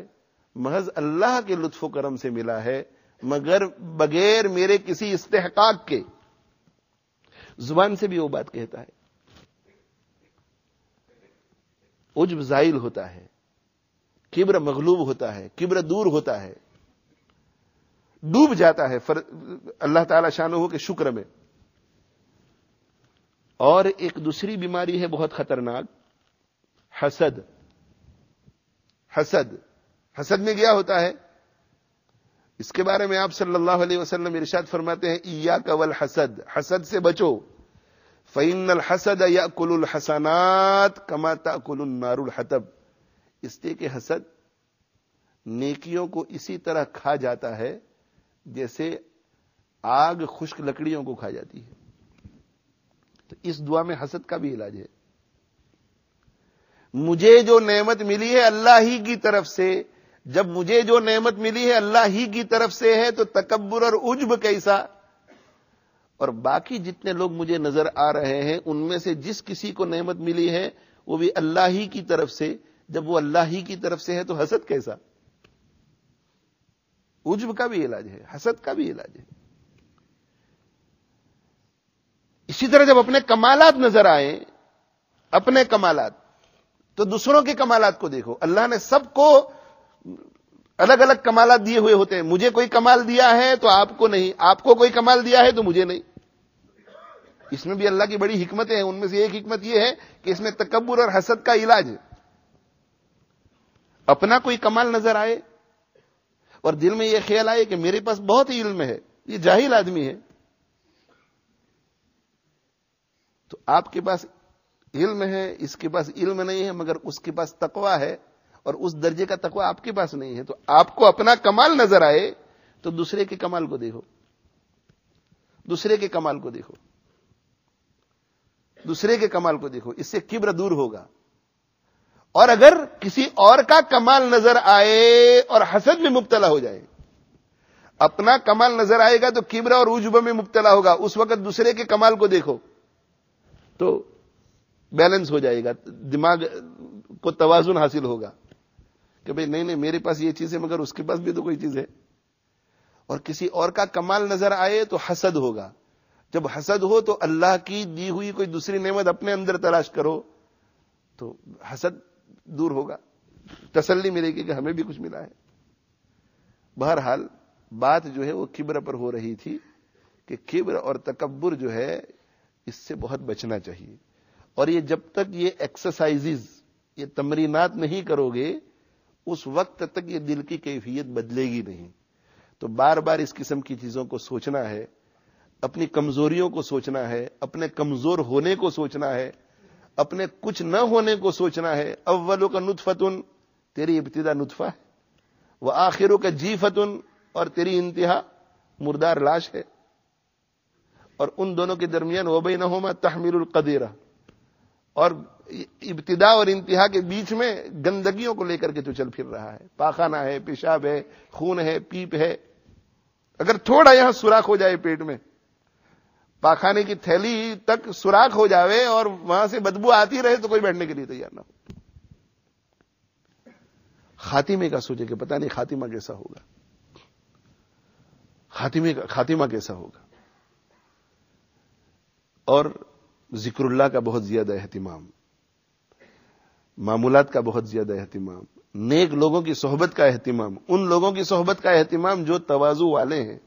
محض اللہ کے لطف و کرم سے ملا ہے، مگر بغیر میرے کسی استحقاق کے. زبان سے بھی وہ بات کہتا ہے. عجب زائل ہوتا ہے، کبر مغلوب ہوتا ہے، کبر دور ہوتا ہے، ڈوب جاتا ہے اللہ تعالی شانہ کے شکر میں. اور ایک دوسری بیماری ہے بہت خطرناک، حسد. حسد، حسد میں کیا ہوتا ہے؟ اس کے بارے میں آپ صلی اللہ علیہ وسلم ارشاد فرماتے ہیں ایاک والحسد، حسد سے بچو. فإن الحسد يأكل الحسنات كما تأكل النار الحطب. اس لیے کہ حسد نیکیوں کو اسی طرح کھا جاتا ہے جیسے آگ خشک لکڑیوں کو کھا جاتی ہے. تو اس دعا میں حسد کا بھی علاج ہے. مجھے جو نعمت ملی ہے اللہ ہی کی طرف سے، جب مجھے جو نعمت ملی ہے اللہ ہی کی طرف سے ہے تو تکبر اور عجب کیسا؟ اور باقی جتنے لوگ مجھے نظر آ رہے ہیں ان میں سے جس کسی کو نعمت ملی ہے وہ بھی اللہ ہی کی طرف سے، جب وہ اللہ ہی کی طرف سے ہے تو حسد کیسا؟ عجب کا بھی علاج ہے، حسد کا بھی علاج ہے. اسی طرح جب اپنے کمالات نظر آئے، اپنے کمالات، تو دوسروں کے کمالات کو دیکھو. اللہ نے سب کو الگ الگ کمالات دیے ہوئے ہوتے ہیں. مجھے کوئی کمال دیا ہے تو آپ کو نہیں، آپ کو کوئی کمال دیا ہے تو مجھے نہیں. اس میں بھی اللہ کی بڑی حکمتیں ہیں. ان میں سے ایک حکمت یہ ہے کہ اس میں تکبر اور حسد کا علاج ہے. اپنا کوئی کمال نظر آئے اور دل میں یہ خیال آئے کہ میرے پاس بہت ہی علم ہے، یہ جاہل آدمی ہے، تو آپ کے پاس علم ہے، اس کے پاس علم نہیں ہے، مگر اس کے پاس تقوی ہے اور اس درجے کا تقوی آپ کے پاس نہیں ہے. تو آپ کو اپنا کمال نظر آئے تو دوسرے کے کمال کو دیکھو، دوسرے کے کمال کو دیکھو، دوسرے کے کمال کو دیکھو. اس سے کبر دور ہوگا. اور اگر کسی اور کا کمال نظر آئے اور حسد میں مبتلا ہو جائے، اپنا کمال نظر آئے گا تو کبر اور عجب میں مبتلا ہوگا. اس وقت دوسرے کے کمال کو دیکھو تو بیلنس ہو جائے گا، دماغ کو توازن حاصل ہوگا کہ بھئی نہیں میرے پاس یہ چیز ہے مگر اس کے پاس بھی تو کوئی چیز ہے. اور کسی اور کا کمال نظر آئے تو حسد ہوگا. جب حسد ہو تو اللہ کی دی ہوئی کوئی دوسری نعمت اپنے اندر تلاش کرو تو حسد دور ہوگا، تسلی ملے گی کہ ہمیں بھی کچھ ملا ہے. بہرحال بات جو ہے وہ کبر پر ہو رہی تھی کہ کبر اور تکبر جو ہے اس سے بہت بچنا چاہیے. اور یہ جب تک یہ ایکسرسائزز، یہ تمرینات نہیں کرو گے اس وقت تک یہ دل کی کیفیت بدلے گی نہیں. تو بار بار اس قسم کی چیزوں کو سوچنا ہے، اپنی کمزوریوں کو سوچنا ہے، اپنے کمزور ہونے کو سوچنا ہے، اپنے کچھ نہ ہونے کو سوچنا ہے. اولو کا نطفتن، تیری ابتدا نطفہ ہے، وآخرو کا جیفتن، اور تیری انتہا مردار لاش ہے. اور ان دونوں کے درمیان وبینہما تحمل القدیرہ، اور ابتدا اور انتہا کے بیچ میں گندگیوں کو لے کر کے تو چل پھر رہا ہے. پاخانہ ہے، پیشاب ہے، خون ہے، پیپ ہے. اگر تھوڑا یہاں سوراخ ہو جائے پیٹ میں، پاخانے کی تھیلی تک سوراخ ہو جاوے اور وہاں سے بدبو آتی رہے تو کوئی بیٹھنے کے لیے تیار نہ ہو. خاتمے کا سوچے کہ پتہ نہیں خاتمہ کیسا ہوگا، خاتمہ کیسا ہوگا. اور ذکر اللہ کا بہت زیادہ اہتمام، معمولات کا بہت زیادہ اہتمام، نیک لوگوں کی صحبت کا اہتمام، ان لوگوں کی صحبت کا اہتمام جو تواضع والے ہیں.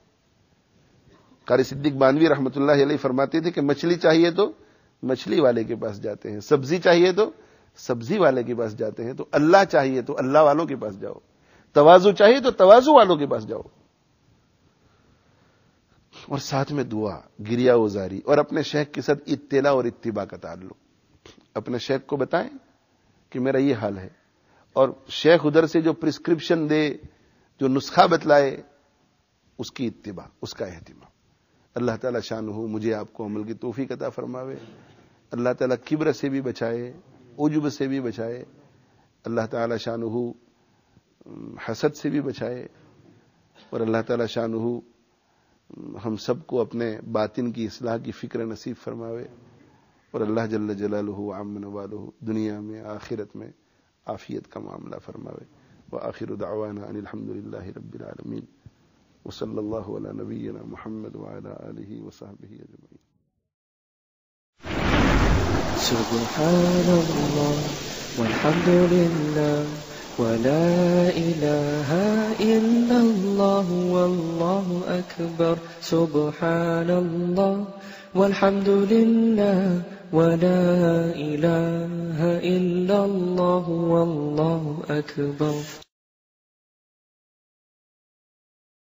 قاری صدیق بانوی رحمۃ اللہ علیہ فرماتے تھے کہ مچھلی چاہیے تو مچھلی والے کے پاس جاتے ہیں، سبزی چاہیے تو سبزی والے کے پاس جاتے ہیں، تو اللہ چاہیے تو اللہ والوں کے پاس جاؤ، تواضع چاہیے تو تواضع والوں کے پاس جاؤ. اور ساتھ میں دعا، گریہ وزاری، اور اپنے شیخ کے ساتھ اطلاع اور اتباع کا تعلق. اپنے شیخ کو بتائیں کہ میرا یہ حال ہے، اور شیخ ادھر سے جو پرسکرپشن دے، جو نسخہ بتلائے، اس کی اتباع، اس کا اہتمام. اللہ تعالی شانہ مجھے آپ کو عمل کی توفیق عطا فرماوے. اللہ تعالی کبر سے بھی بچائے، عجب سے بھی بچائے. اللہ تعالی شانہ حسد سے بھی بچائے. اور اللہ تعالی شانہ ہم سب کو اپنے باطن کی اصلاح کی فکر نصیب فرماوے. اور اللہ جل جلالہ عم نوالہ دنیا میں آخرت میں عافیت کا معاملہ فرماوے. وآخر دعوانا ان الحمد للہ رب العالمین، وصلی اللہ علی نبینا محمد وعلی آلہ وصحبہ اجمعین. سبحان اللہ والحمد للہ ولا إله إلا الله والله أكبر. سبحان الله والحمد لله ولا إله إلا الله والله أكبر.